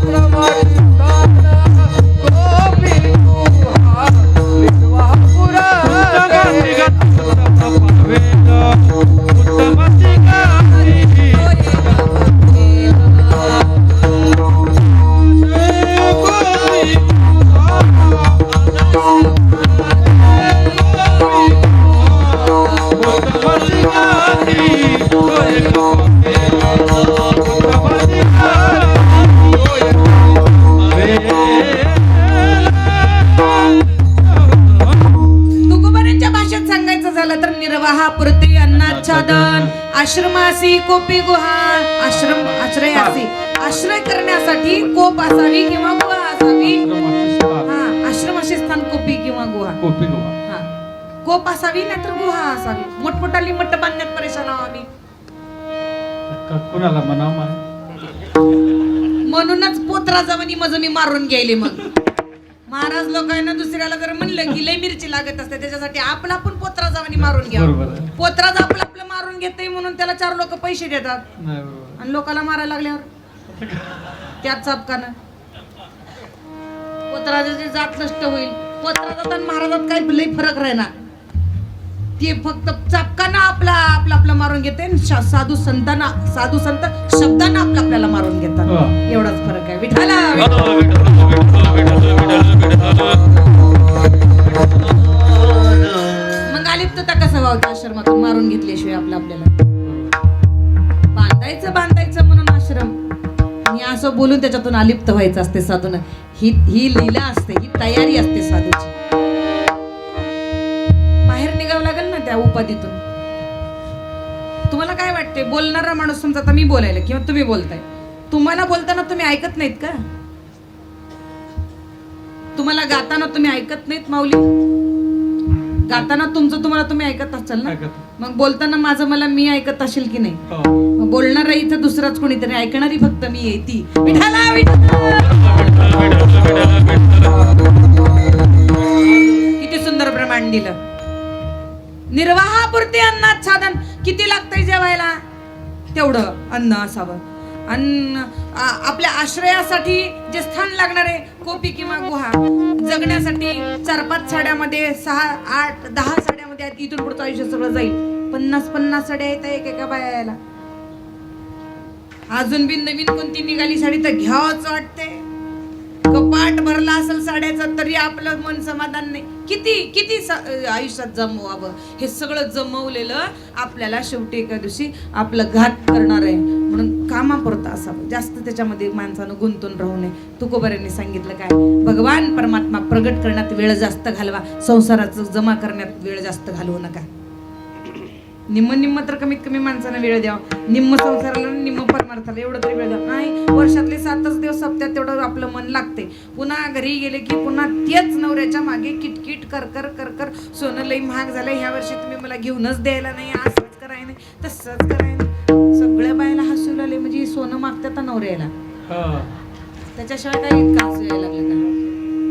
क्रमस्थान गोपी गुहा निर्वाहपुरा तुकोबारांच्या भाषेत सांगायचं झालं तर निर्वाहापुरते अन्नाच्छादन आश्रमासी कोपी गुहा आश्रयासी आश्रय करण्यासाठी कोप असावी किंवा गुहा असावी हा आश्रमाशी स्थान कोपी किंवा गुहा कोपी गोवा हा कोप असावी नाहीतर गुहा असावी मोठमोठाली मठ बांधण्यात परेशान आम्ही कुणाला म्हणावं माय म्हणूनच पोत्रा जवनी मज मी मारून गेले मग महाराज लोकांना दुसऱ्याला जर म्हणलं की लय मिरची लागत असते त्याच्यासाठी आपला पण पोत्रा जवनी मारून घ्या बरोबर आहे. पोत्राज आपलं आपलं मारून घेते म्हणून त्याला 4 लोक पैसे देतात नाही बरोबर आणि लोकाला मारायला लागल्यावर त्याच चापकानं पोत्राजाची जात नष्ट होईल पोत्राजात आणि महाराजात काही लय फरक राहणार ते फक्त चापकानं आपलं मारून घेते आणि साधू संत शब्दांना आपल्याला मारून घेतात हा. एवढाच फरक आहे विठाला मग अलिप्तता कसा व्हावता आश्रमातून मारून घेतल्याशिवाय आपल्याला बांधायचं म्हणून आश्रम आणि असं बोलून त्याच्यातून अलिप्त व्हायचं असते साधून ही लीला असते ही तयारी असते साधूची बाहेर निघावं लागेल ना त्या उपाधीतून तुम्हाला काय वाटते बोलणारा माणूस समजा आता मी बोलायला किंवा तुम्ही बोलताय तुम्हाला बोलताना तुम्ही ऐकत नाहीत का तुम्हाला गाताना तुम्ही ऐकत नाहीत माऊली गाताना तुमचं तुम्हाला तुम्ही ऐकत असाल ना मग बोलताना माझं मला मी ऐकत असेल की नाही मग बोलणारा इथं दुसराच कोणीतरी ऐकणारी फक्त मी आहे ती विठाला किती सुंदर प्रमाण दिलं निर्वाहापुरते अन्नाच्छादन किती लागतंय जेवायला तेवढं अन्न असावं अन्न आपल्या आश्रयासाठी जे स्थान लागणार आहे कोपी किंवा गुहा जगण्यासाठी 4-5 साड्यामध्ये 6-8-10 साड्यामध्ये इथून पुढचं आयुष्य सगळं जाईल 50 साड्या येत एका बायाला अजून बी नवीन कोणती निघाली साडी तर घ्यावंच वाटते कपाट भरला असेल साड्याचा तरी आपलं मन समाधान नाही किती आयुष्यात जमवावं हे सगळं जमवलेलं आपल्याला शेवटी एका दिवशी आपलं घात करणार आहे म्हणून कामापुरतं असावं जास्त त्याच्यामध्ये माणसानं गुंतून राहू नये तुकोबारांनी सांगितलं काय भगवान परमात्मा प्रगट करण्यात वेळ जास्त घालवा संसाराचं जमा करण्यात वेळ जास्त घालवू नका निम्म तर कमीत कमी माणसानं वेळ द्यावा निम्म संसाराला निम्म परमार्थाला एवढं तरी वेळ द्यावा नाही वर्षातले 7च दिवस सप्त्यात तेवढं आपलं मन लागते पुन्हा घरी गेले की पुन्हा तेच नवऱ्याच्या मागे किटकिट कर सोनं लई महाग झालं ह्या वर्षी तुम्ही मला घेऊनच द्यायला नाही असंच कराय नाही तसंच कराय नाही सगळ्या बायला हसू लागले म्हणजे सोनं मागतात नवऱ्याला त्याच्याशिवाय काही इतकं हसू यायला लागलं का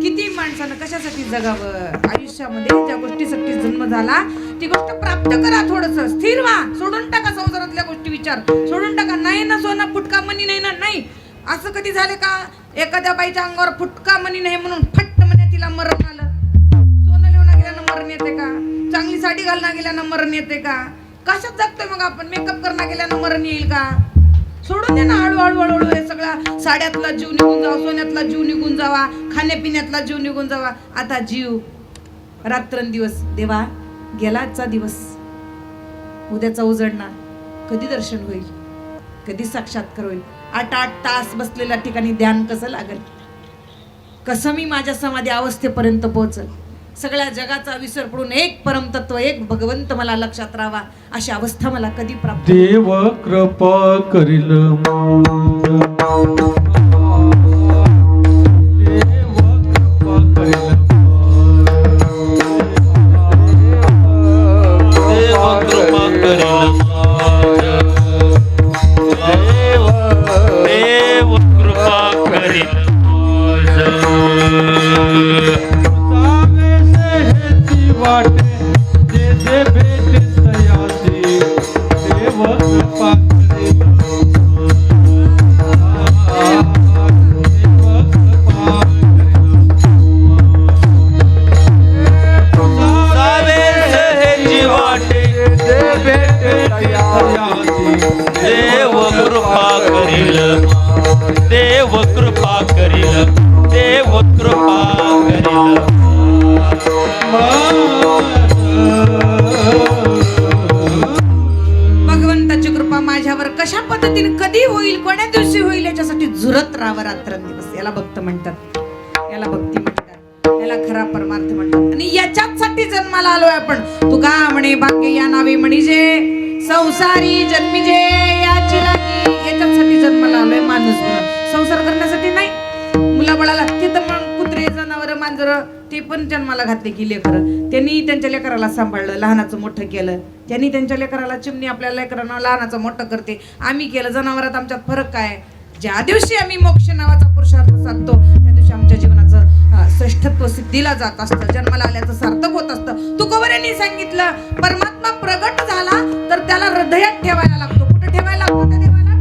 किती माणसानं कशासाठी जगावं आयुष्यामध्ये ज्या गोष्टीसाठी जन्म झाला ती गोष्ट प्राप्त करा थोडस स्थिर व्हा सोडून टाका संसारातल्या गोष्टी विचार सोडून टाका नाही ना सोना फुटका मनी नाही ना नाही असं कधी झालं का एखाद्या बाईच्या अंगावर फुटका मनी नाही म्हणून फट्ट म्हणे तिला मरण आलं सोनं लिहून गेल्यानं मरण येते का चांगली साडी घालणं गेल्यानं मरण येते का कशात जगतोय मग आपण मेकअप करणं गेल्यानं मरण येईल का सोडून दे ना हळूहळू हे सगळा साड्यातला जीव निघून जावा सोन्यातला जीव निघून जावा खाण्यापिण्यातला जीव निघून जावा आता जीव रात्रंदिवस देवा गेला आजचा दिवस उद्याचा उजडणार कधी दर्शन होईल कधी साक्षात्कार होईल 8 तास बसलेल्या ठिकाणी ध्यान कसं लागल कसं मी माझ्या समाधी अवस्थेपर्यंत पोहोचल सगळ्या जगाचा विसर पडून एक परमतत्व एक भगवंत मला लक्षात राहावा अशी अवस्था मला कधी प्राप्त देव कृपा करील करील देव कृपा करील देव कृपा करील भगवंताची कृपा माझ्यावर कशा पद्धतीने कधी होईल कोण्या दिवशी होईल याच्यासाठी झुरत राहावं रात्रंदिवस. याला भक्त म्हणतात, याला भक्ती म्हणतात, याला खरा परमार्थ म्हणतात. आणि याच्यासाठी जन्माला आलोय आपण. तुका म्हणे भाग्य या नावे म्हणजे संसारी जन्मिजे याची लागी. याच्यासाठी जन्माला आलोय माणूस म्हणून, संसार करण्यासाठी नाही. मुलाबाळाला तिथं मग कुत्रे जनावर मांजर ते पण जन्माला घातले की लेकर, त्यांनी त्यांच्या लेकराला सांभाळलं, लहानाचं मोठं केलं. त्यांनी त्यांच्या लेकराला, चिमणी आपल्या लेकरांना लहानाचं मोठं करते. आम्ही केलं. जनावरात आमच्यात फरक काय? ज्या दिवशी आम्ही मोक्ष नावाचा पुरुषार्थ साधतो त्या दिवशी आमच्या जीवनाचं श्रेष्ठत्व सिद्धीला जात असतं, जन्माला आल्याचं सार्थक होत असतं. तुकोबऱ्यांनी सांगितलं परमात्मा प्रगट झाला तर त्याला हृदयात ठेवायला लागतो. कुठे ठेवायला लागतो त्या देवाला?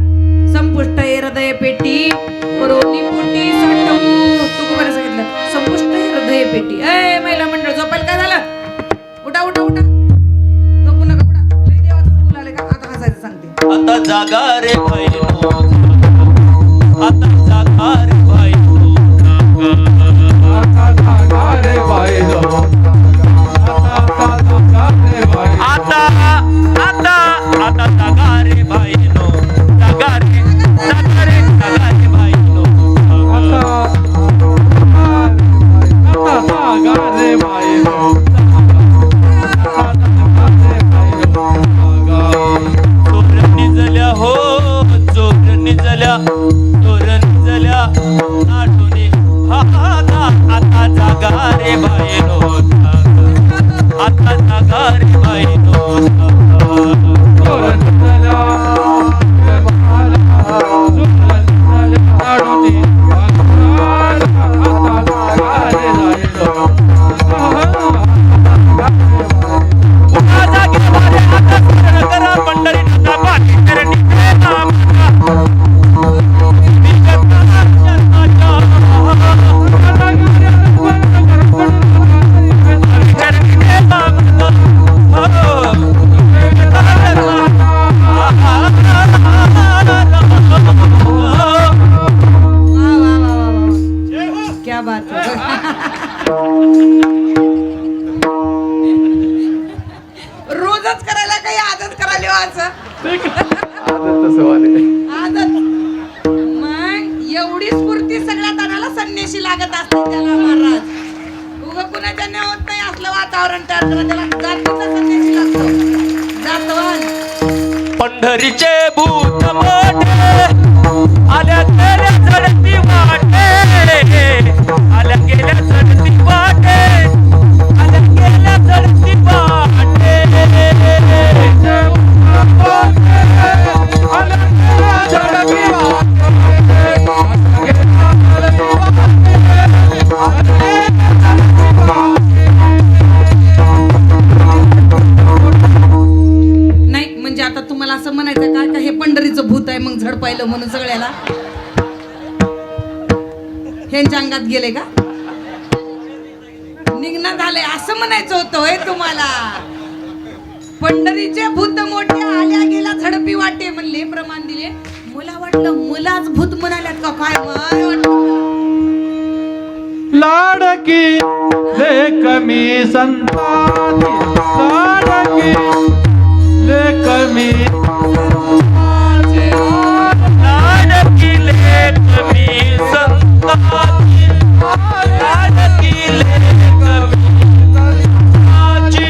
संपुष्ट हृदय पेटी परोनी पोटी साठवू. तुकोबऱ्या सांगितलं संपुष्ट हृदय पेटी. ए महिला मंडळ, झोपायला काय झालं? उठा उठा उठा, झोपू नका, उठा. लई देवाचं फुल आले का? आता हसायचं सांगते. आता जागा रे बाईनो, आता जागा रे बाईनो, आता जागा रे बाईनो, आता आता जागा रे बाईनो, जागा रे बाईनो. चोर निजल्या हो, चोर निजल्या, चोर निजल्या नाटुनी. आता जागा रे बाईनो, आता जागा रे बाईनो. क्या बात है. रोजच करायला काही आजच करायला असं आदत. मग एवढी स्फूर्ती सगळ्या तणाला संन्याशी लागत असते त्याला महाराज. उगा कुणाच्या न्याय होत नाही असलं वातावरण तयार करा. त्याला जातीचा संन्याशी लागतो, जातवान. पंढरीचे भूत मोठे आल्या गेल्या चढती वाटे, आल्या गेल्या चढती वाटे, आल्या गेल्या चढती वाटे. नाही म्हणजे आता तुम्हाला असं म्हणायचं का हे पंढरीचं भूत आहे मग झडपायलं म्हणून सगळ्याला ह्यांच्या अंगात गेले का? निघणं झालंय असं म्हणायचं होतं होय तुम्हाला. पंढरीचे भूत मोठे आल्या गेल्या झडपी वाटे म्हणले, प्रमाण दिले. मला वाटलं मुलाच भूत म्हणाल्यात का काय? माय वाटलं लाडकी लेक मी संतानी, लाडकी लेक मी लाडकी लेक मी संताची, लाडकी लेक मी संताची.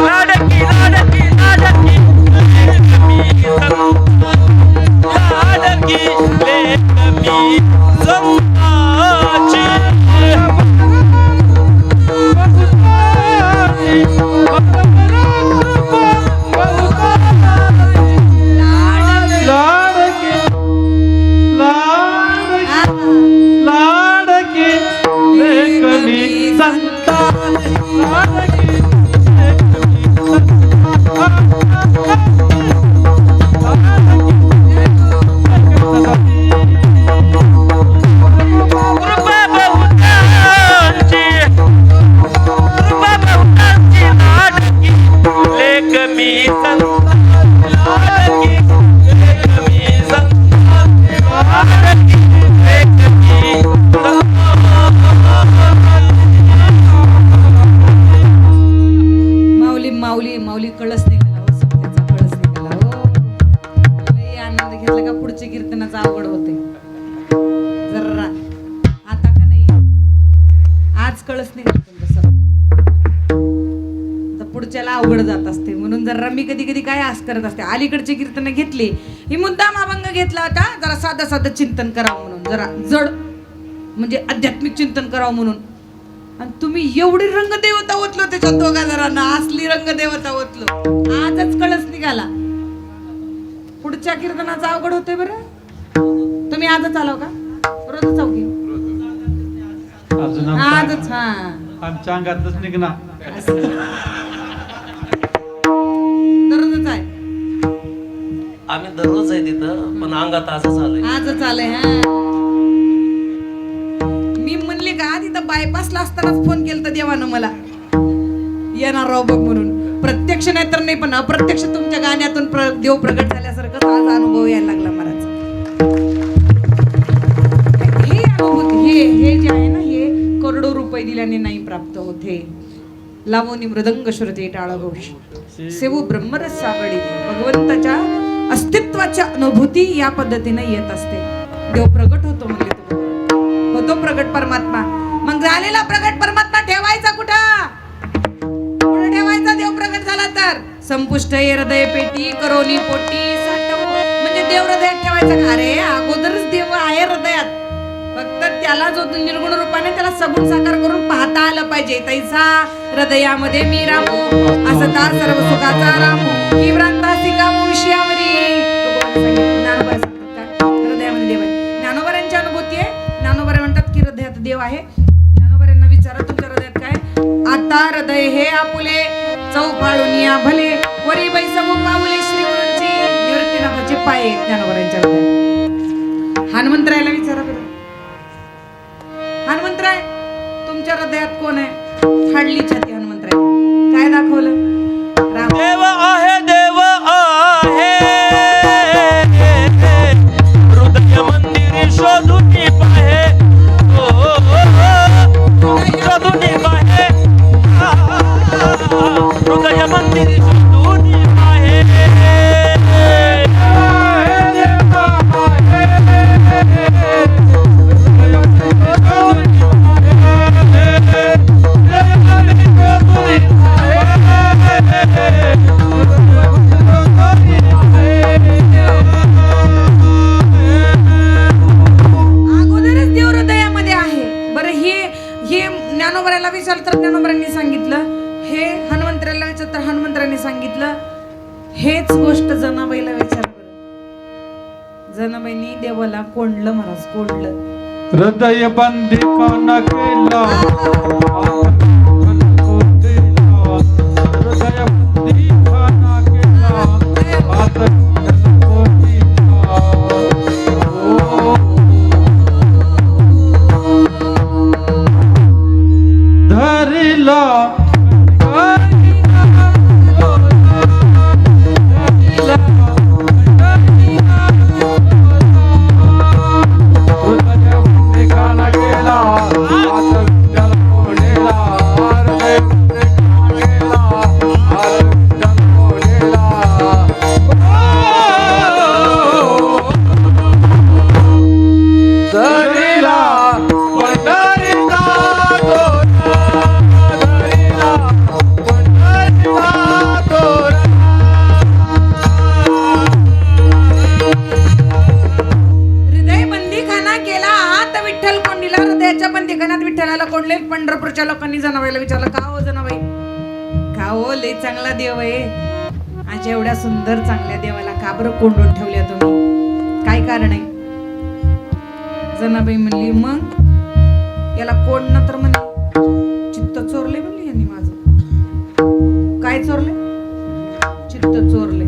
लाडकी लाडकी लाडकी लेक मी संताची, लाडकी लेक मी अवघड जात असते. म्हणून जरा मी कधी कधी काय आस करत असते, अलीकडची कीर्तनं घेतली ही मुद्दाम अभंग घेतला होता जरा साधं साधं चिंतन करावं म्हणून, जरा जड म्हणजे आध्यात्मिक चिंतन करावं म्हणून. आणि तुम्ही एवढी रंगदेवता ओतलो त्याच्या दोघा जणांना, असली रंगदेवता ओतलो. आजच कळस निघाला. पुढच्या कीर्तनाचं अवघड होतंय बरं. तुम्ही आजच आलो का? रोजच आहो की? अजून आजच. हा आमच्या अंगातच निघणार. दररोजच आहे. आम्ही दररोज आहे तिथं, पण अंगात असं झालंय. आजच आलंय. हा मी म्हणले का तिथं बायपासला असतानाच फोन केलता देवानं मला, येणार राव बघ म्हणून. प्रत्यक्ष नाही तर नाही, पण अप्रत्यक्ष तुमच्या गाण्यातून देव प्रगट झाल्यासारखं आज अनुभव यायला लागला मला. हे अनुभूती हे जे आहे ना, हे करोडो रुपये दिल्याने नाही प्राप्त होते. लावणी मृदंग श्रुती टाळघोष सेवू ब्रह्मरस साबडी. भगवंताच्या अस्तित्वाच्या अनुभूती या पद्धतीने येत असते. देव प्रगट होतो म्हणजे होतो प्रगट परमात्मा. मग झालेला प्रगट परमात्मा ठेवायचा कुठं? कुठं ठेवायचा? देव प्रगट झाला तर संपुष्ट हृदय पेटी करोनी पोटी साठव. म्हणजे देव हृदयात ठेवायचा का? अरे अगोदरच देव आहे हृदयात, फक्त त्याला जो निर्गुण रूपाने त्याला सगुण साकार करून पाहता आलं पाहिजे. तैसा हृदयामध्ये मी रामू असता सर्व सुखाचा रामू की भ्रांतासी कामू विषयावरी. ज्ञानोबा सांगतात काय हृदयामध्ये देव आहे. ज्ञानोबारांची अनुभूती आहे. ज्ञानोबा म्हणतात की हृदयात देव आहे. ज्ञानोबारांना विचारा तुमच्या हृदयात काय? आता हृदय हे आपुले चौफाळून या भले वरी बैसमू पाऊले श्रीगुरूंची निवृत्तीनाथाचे पाय ज्ञानोबारांच्या हृदयात. हनुमंतरायला विचारा बरं. हनुमंतराय तुमच्या हृदयात कोण आहे? फाडली छाती हनुमंतराय. काय दाखवलं? राम. देव आहे, देव आहे, हृदय मंदिर शोधून पाहे, शोधून पाहे, हृदय मंदिर शोधून पाहे. अगोदरच देव हृदयामध्ये आहे. बरं हे ज्ञानोबराला विचारलं तर ज्ञानोबरांनी सांगितलं. हे हनुमंतराला विचारलं तर हनुमंतरांनी सांगितलं. हेच गोष्ट जनाबाईला विचार बरं. जनाबाईंनी देवाला कोंडलं महाराज, कोंडलं. हृदय बंदी कोण केला? हृदय बंदी कोण केला? धरिला कोंडले. पंढरपूरच्या लोकांनी जनाबाईला विचारलं का हो जनाबाई, का हो लय चांगला देव आहे, आज एवढ्या सुंदर चांगल्या देवाला का बरं कोंडून ठेवल्या तुम्ही, काय कारण आहे? जनाबाई म्हणली मग याला कोंडणं तर म्हणे चित्त चोरले म्हणली यांनी माझं. काय चोरले? चित्त चोरले.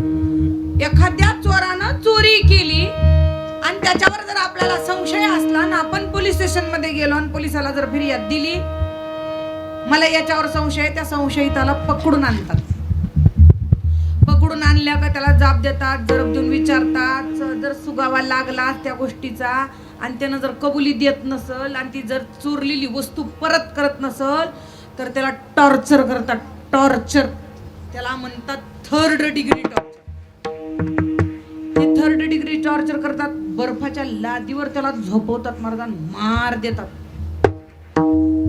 एखाद्या चोरानं चोरी केली आणि त्याच्यावर जर आपल्याला संशय असला ना, आपण पोलीस स्टेशन मध्ये गेलो आणि पोलिसाला जर फिर्याद दिली, मला याच्यावर संशय आहे, त्या संशयिताला पकडून आणतात. पकडून आणल्या का त्याला जाब देतात, जरब देऊन विचारतात. जर सुगावा लागला त्या गोष्टीचा आणि त्यानं जर कबुली देत नसल आणि ती जर चोरलेली वस्तू परत करत नसल तर त्याला टॉर्चर करतात. टॉर्चर त्याला म्हणतात थर्ड डिग्री टॉर्चर. ते थर्ड डिग्री टॉर्चर करतात. बर्फाच्या लादीवर त्याला झोपवतात, मारतात, मार देतात.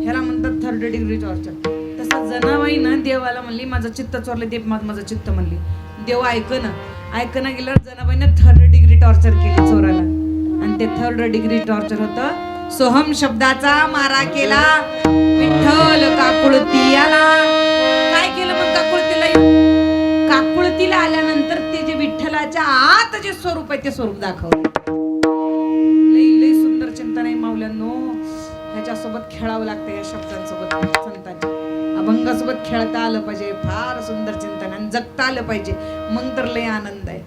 ह्याला म्हणतात थर्ड डिग्री टॉर्चर. तसं जनाबाईनं देवाला म्हणली माझं चित्त चोरले देव माझं चित्त म्हणली. देव ऐकणं गेल्यावर जनाबाईनं 3rd डिग्री टॉर्चर केली चोराला. आणि ते 3rd डिग्री टॉर्चर होतं. सोहम शब्दाचा मारा केला विठ्ठल काकुळती आला. काय केलं मग काकुळतीला येऊन? काकुळतीला आल्यानंतर ते जे विठ्ठलाच्या आत जे स्वरूप आहे ते स्वरूप दाखवलं. लई सुंदर चिंतन आहे माऊल्यांनो. ह्याच्यासोबत खेळावं लागतं, या शब्दांसोबत संतांच्या अभंगासोबत खेळता आलं पाहिजे. फार सुंदर चिंतन आणि जगता आलं पाहिजे, मग तर लय आनंद आहे.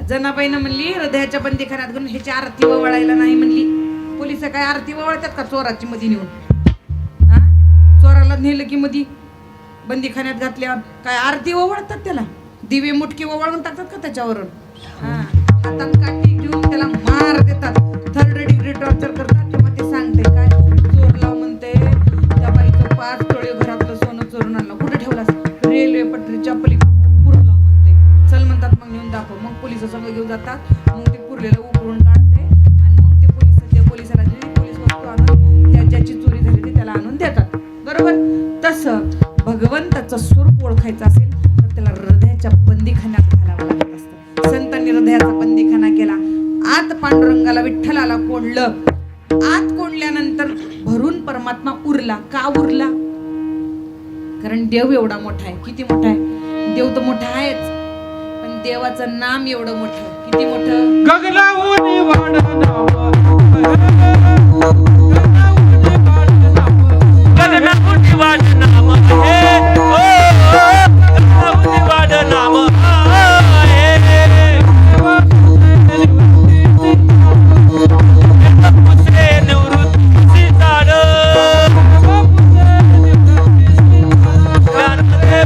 जनाबाईनं म्हणली हृदयाच्या बंदीखान्यात घेऊन ह्याची आरती वळायला नाही म्हणली. पोलिस काय आरती वळतात का चोराची मध्ये नेऊन? हा, चोराला नेलं की मध्ये बंदीखान्यात घातल्यावर काय आरती ओवळतात? त्याला दिवे मुटकी ओवाळून टाकतात का त्याच्यावरून? हा, हातात काठी घेऊन त्याला मार देतात, 3rd डिग्री टॉर्चर करतात. किंवा ते सांगते काय चोरला म्हणते त्या बाईचं 5 तोळे घरातलं सोनं चोरून आणलं. कुठे ठेवलास? रेल्वे पटरीच्या पलीकडून पुरला म्हणते. चल म्हणतात, मग नेऊन दाखव. मग पोलिस संग घेऊन जातात. मग ते पुरलेलं उकळून काढते आणि मग ते पोलिसाला पोलीस वस्तू आणून ज्याची चोरी झाली ती त्याला आणून देतात. बरोबर? तसं भगवंताचं स्वरूप ओळखायचं असेल तर त्याला हृदयाच्या बंदीखान्यात घालावं लागत असतं. संतांनी हृदयाचा बंदीखाना केला. आत पांडुरंगाला विठ्ठलाला कोंडलं. आत कोंडल्यानंतर भरून परमात्मा उरला. का उरला? कारण देव एवढा मोठा आहे. किती मोठा आहे? देव तर मोठा आहेच, पण देवाचं नाम एवढं मोठं. किती मोठं? गगनाहून वाढ नाम, गगनाहून वाढ नाम आहे. गगनाहून वाढ नाम आहे. बापूचे निवृत्तीची झाड,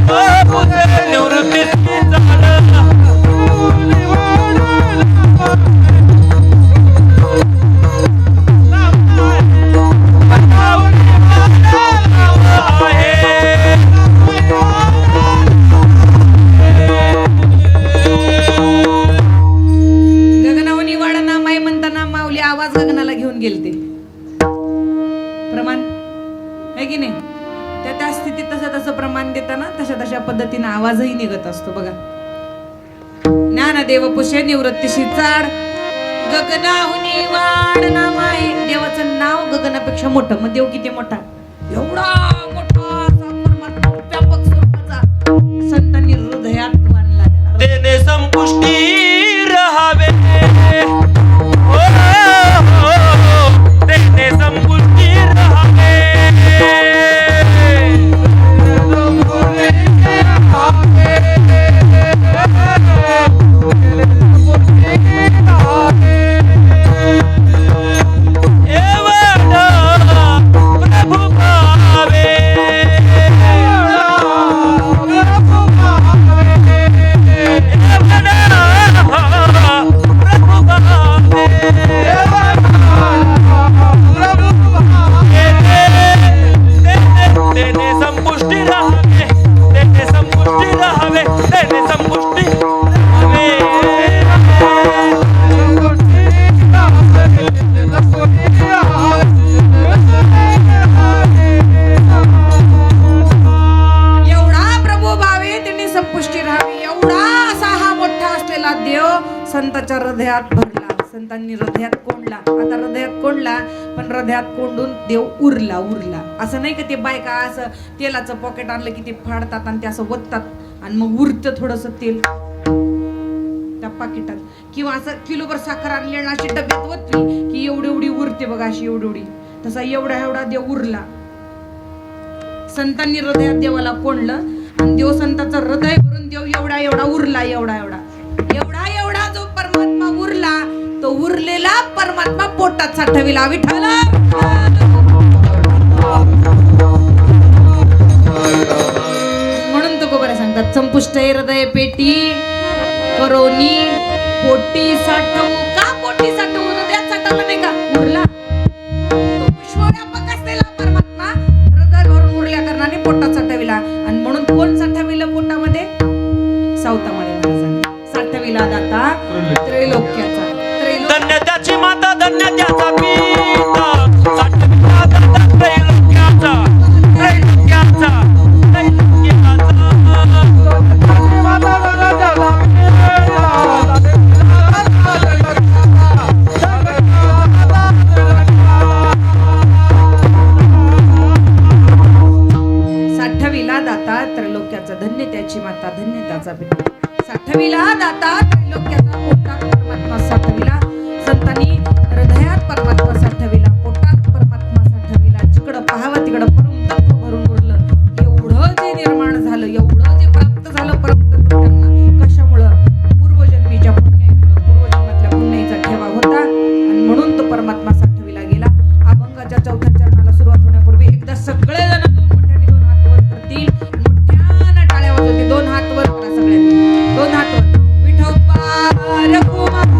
बापूचे निवृत्तीची झाड. गगनावनी वाडा नाम आहे म्हणताना माऊली आवाज गगनाला घेऊन गेलते. प्रमाण आहे की नाही? त्या स्थितीत तसं प्रमाण देताना तशा पद्धतीने आवाजही निघत असतो. बघा, ज्ञानदेव पुषे निवृत्तीशी चाड, गगनाहुनी वाढ नाम आहे. देवाचं नाव गगनापेक्षा मोठं. मग देव किती मोठा? एवढा मोठा असा परमात्मा व्यापक स्वरूपाचा संतांनी हृदयात बांधला त्याला. तेने संपुष्टी रहावे. तेने संपुष्टी रहावे. प्रभु भावे. तेने संपुष्टी रहावे. तेने संपुष्टी रहावे. तेने संपुष्टी रहावे. एवढा प्रभू भावे त्यांनी संपुष्टी राहावी. एवढा असा हा मोठा असलेला देव संताच्या हृदयात भरला. संतांनी हृदयात कोंडला. आता हृदयात कोंडला, पण हृदयात कोंडून देव उरला. असं नाही का ते बायका असं तेलाचं पॉकेट आणलं की ते फाडतात आणि ते असं ओततात आणि मग उरतं थोडंसं तेल त्या पाकिटात. किंवा असं किलोभर साखर आणली आणि अशी डब्यात ओतली की एवढी उरते बघा, अशी एवढी. तसा एवढा देव उरला. संतांनी हृदयात देवाला कोंडलं आणि देव संताचं हृदय भरून देव एवढा उरला. एवढा जो परमात्मा उरला, तो उरलेला परमात्मा पोटात साठविला. विठ्ठला म्हणून तुकोबा सांगतात, संपुष्ट हृदय पेटी करोनी पोटी साठवू. का पोटी साठवू? हृदयात साठवलं नाही का? उरला. तो विश्वव्यापक असलेला परमात्मा हृदय भरून उरल्या कारणाने पोटात साठविला. आणि म्हणून कोण साठविलं पोटामध्ये? सावतामाळी महाराजांनी साठविला दाता त्रैलोक्याचा. धन्य त्याची माता, धन्य त्याचा पिता, साठविला दाता त्रैलोक्याचा. दाता धन्य त्याचा बेटा. साठविला दाता त्रैलोक्याचा पोटात परमात्मा साठविला. संतांनी हृदयात परमात्मा साठविला, पोटात परमात्मा साठविला. जिकडं पाहावं तिकडं परमतत्व भरून उरलं. एवढं जे निर्माण झालं, एवढं जे प्राप्त झालं परमतत्व त्यांना कशामुळं? पूर्वजन्मीच्या पुण्यामुळं. पूर्वजन्मातल्या पुण्याचा ठेवा होता आणि म्हणून तो परमात्मा साठविला गेला. अभंगाच्या चौथ्या चरणाला सुरुवात होण्यापूर्वी एकदा सगळेजण मोठ्याने दोन हात वर करतील, मोठ्यानं टाळ्या वाजवतील. दोन हात वर करा सगळ्यांनी, दोन हात वर. विठोबा रखुमाई,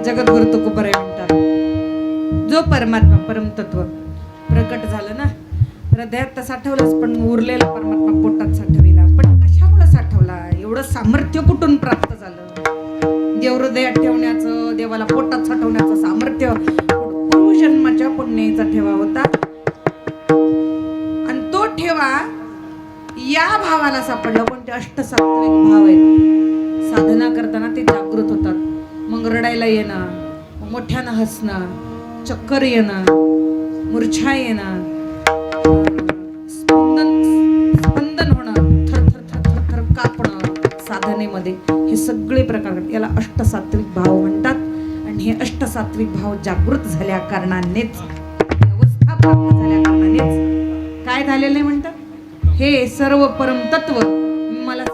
जगद्गुरु तुकोबराय म्हणतात, जो परमात्मा परमतत्व प्रकट झालं ना हृदयात तर साठवलंच, पण उरलेला परमात्मा पोटात साठविला. पण कशामुळे साठवला? एवढं सामर्थ्य कुठून प्राप्त झालं? देव हृदयात ठेवण्याचं, देवाला पोटात साठवण्याचं सामर्थ्य पूर्वजन्माच्या पुण्याचा ठेवा होता. आणि तो ठेवा या भावाला सापडला. पण ते अष्टसात्विक भाव आहेत. साधना करताना ते जागृत होतात. मग रडायला येणं, मोठ्यानं हसणं, चक्कर येणं, मूर्छा येणं, स्पंदन होणं, थरथर थर थर कापणं साधनेमध्ये, हे सगळे प्रकार याला अष्टसात्विक भाव म्हणतात. आणि हे अष्टसात्विक भाव जागृत झाल्या कारणानेच, अवस्था प्राप्त झाल्या कारणानेच काय झालेलं आहे म्हणतात? हे सर्व परमतत्व मला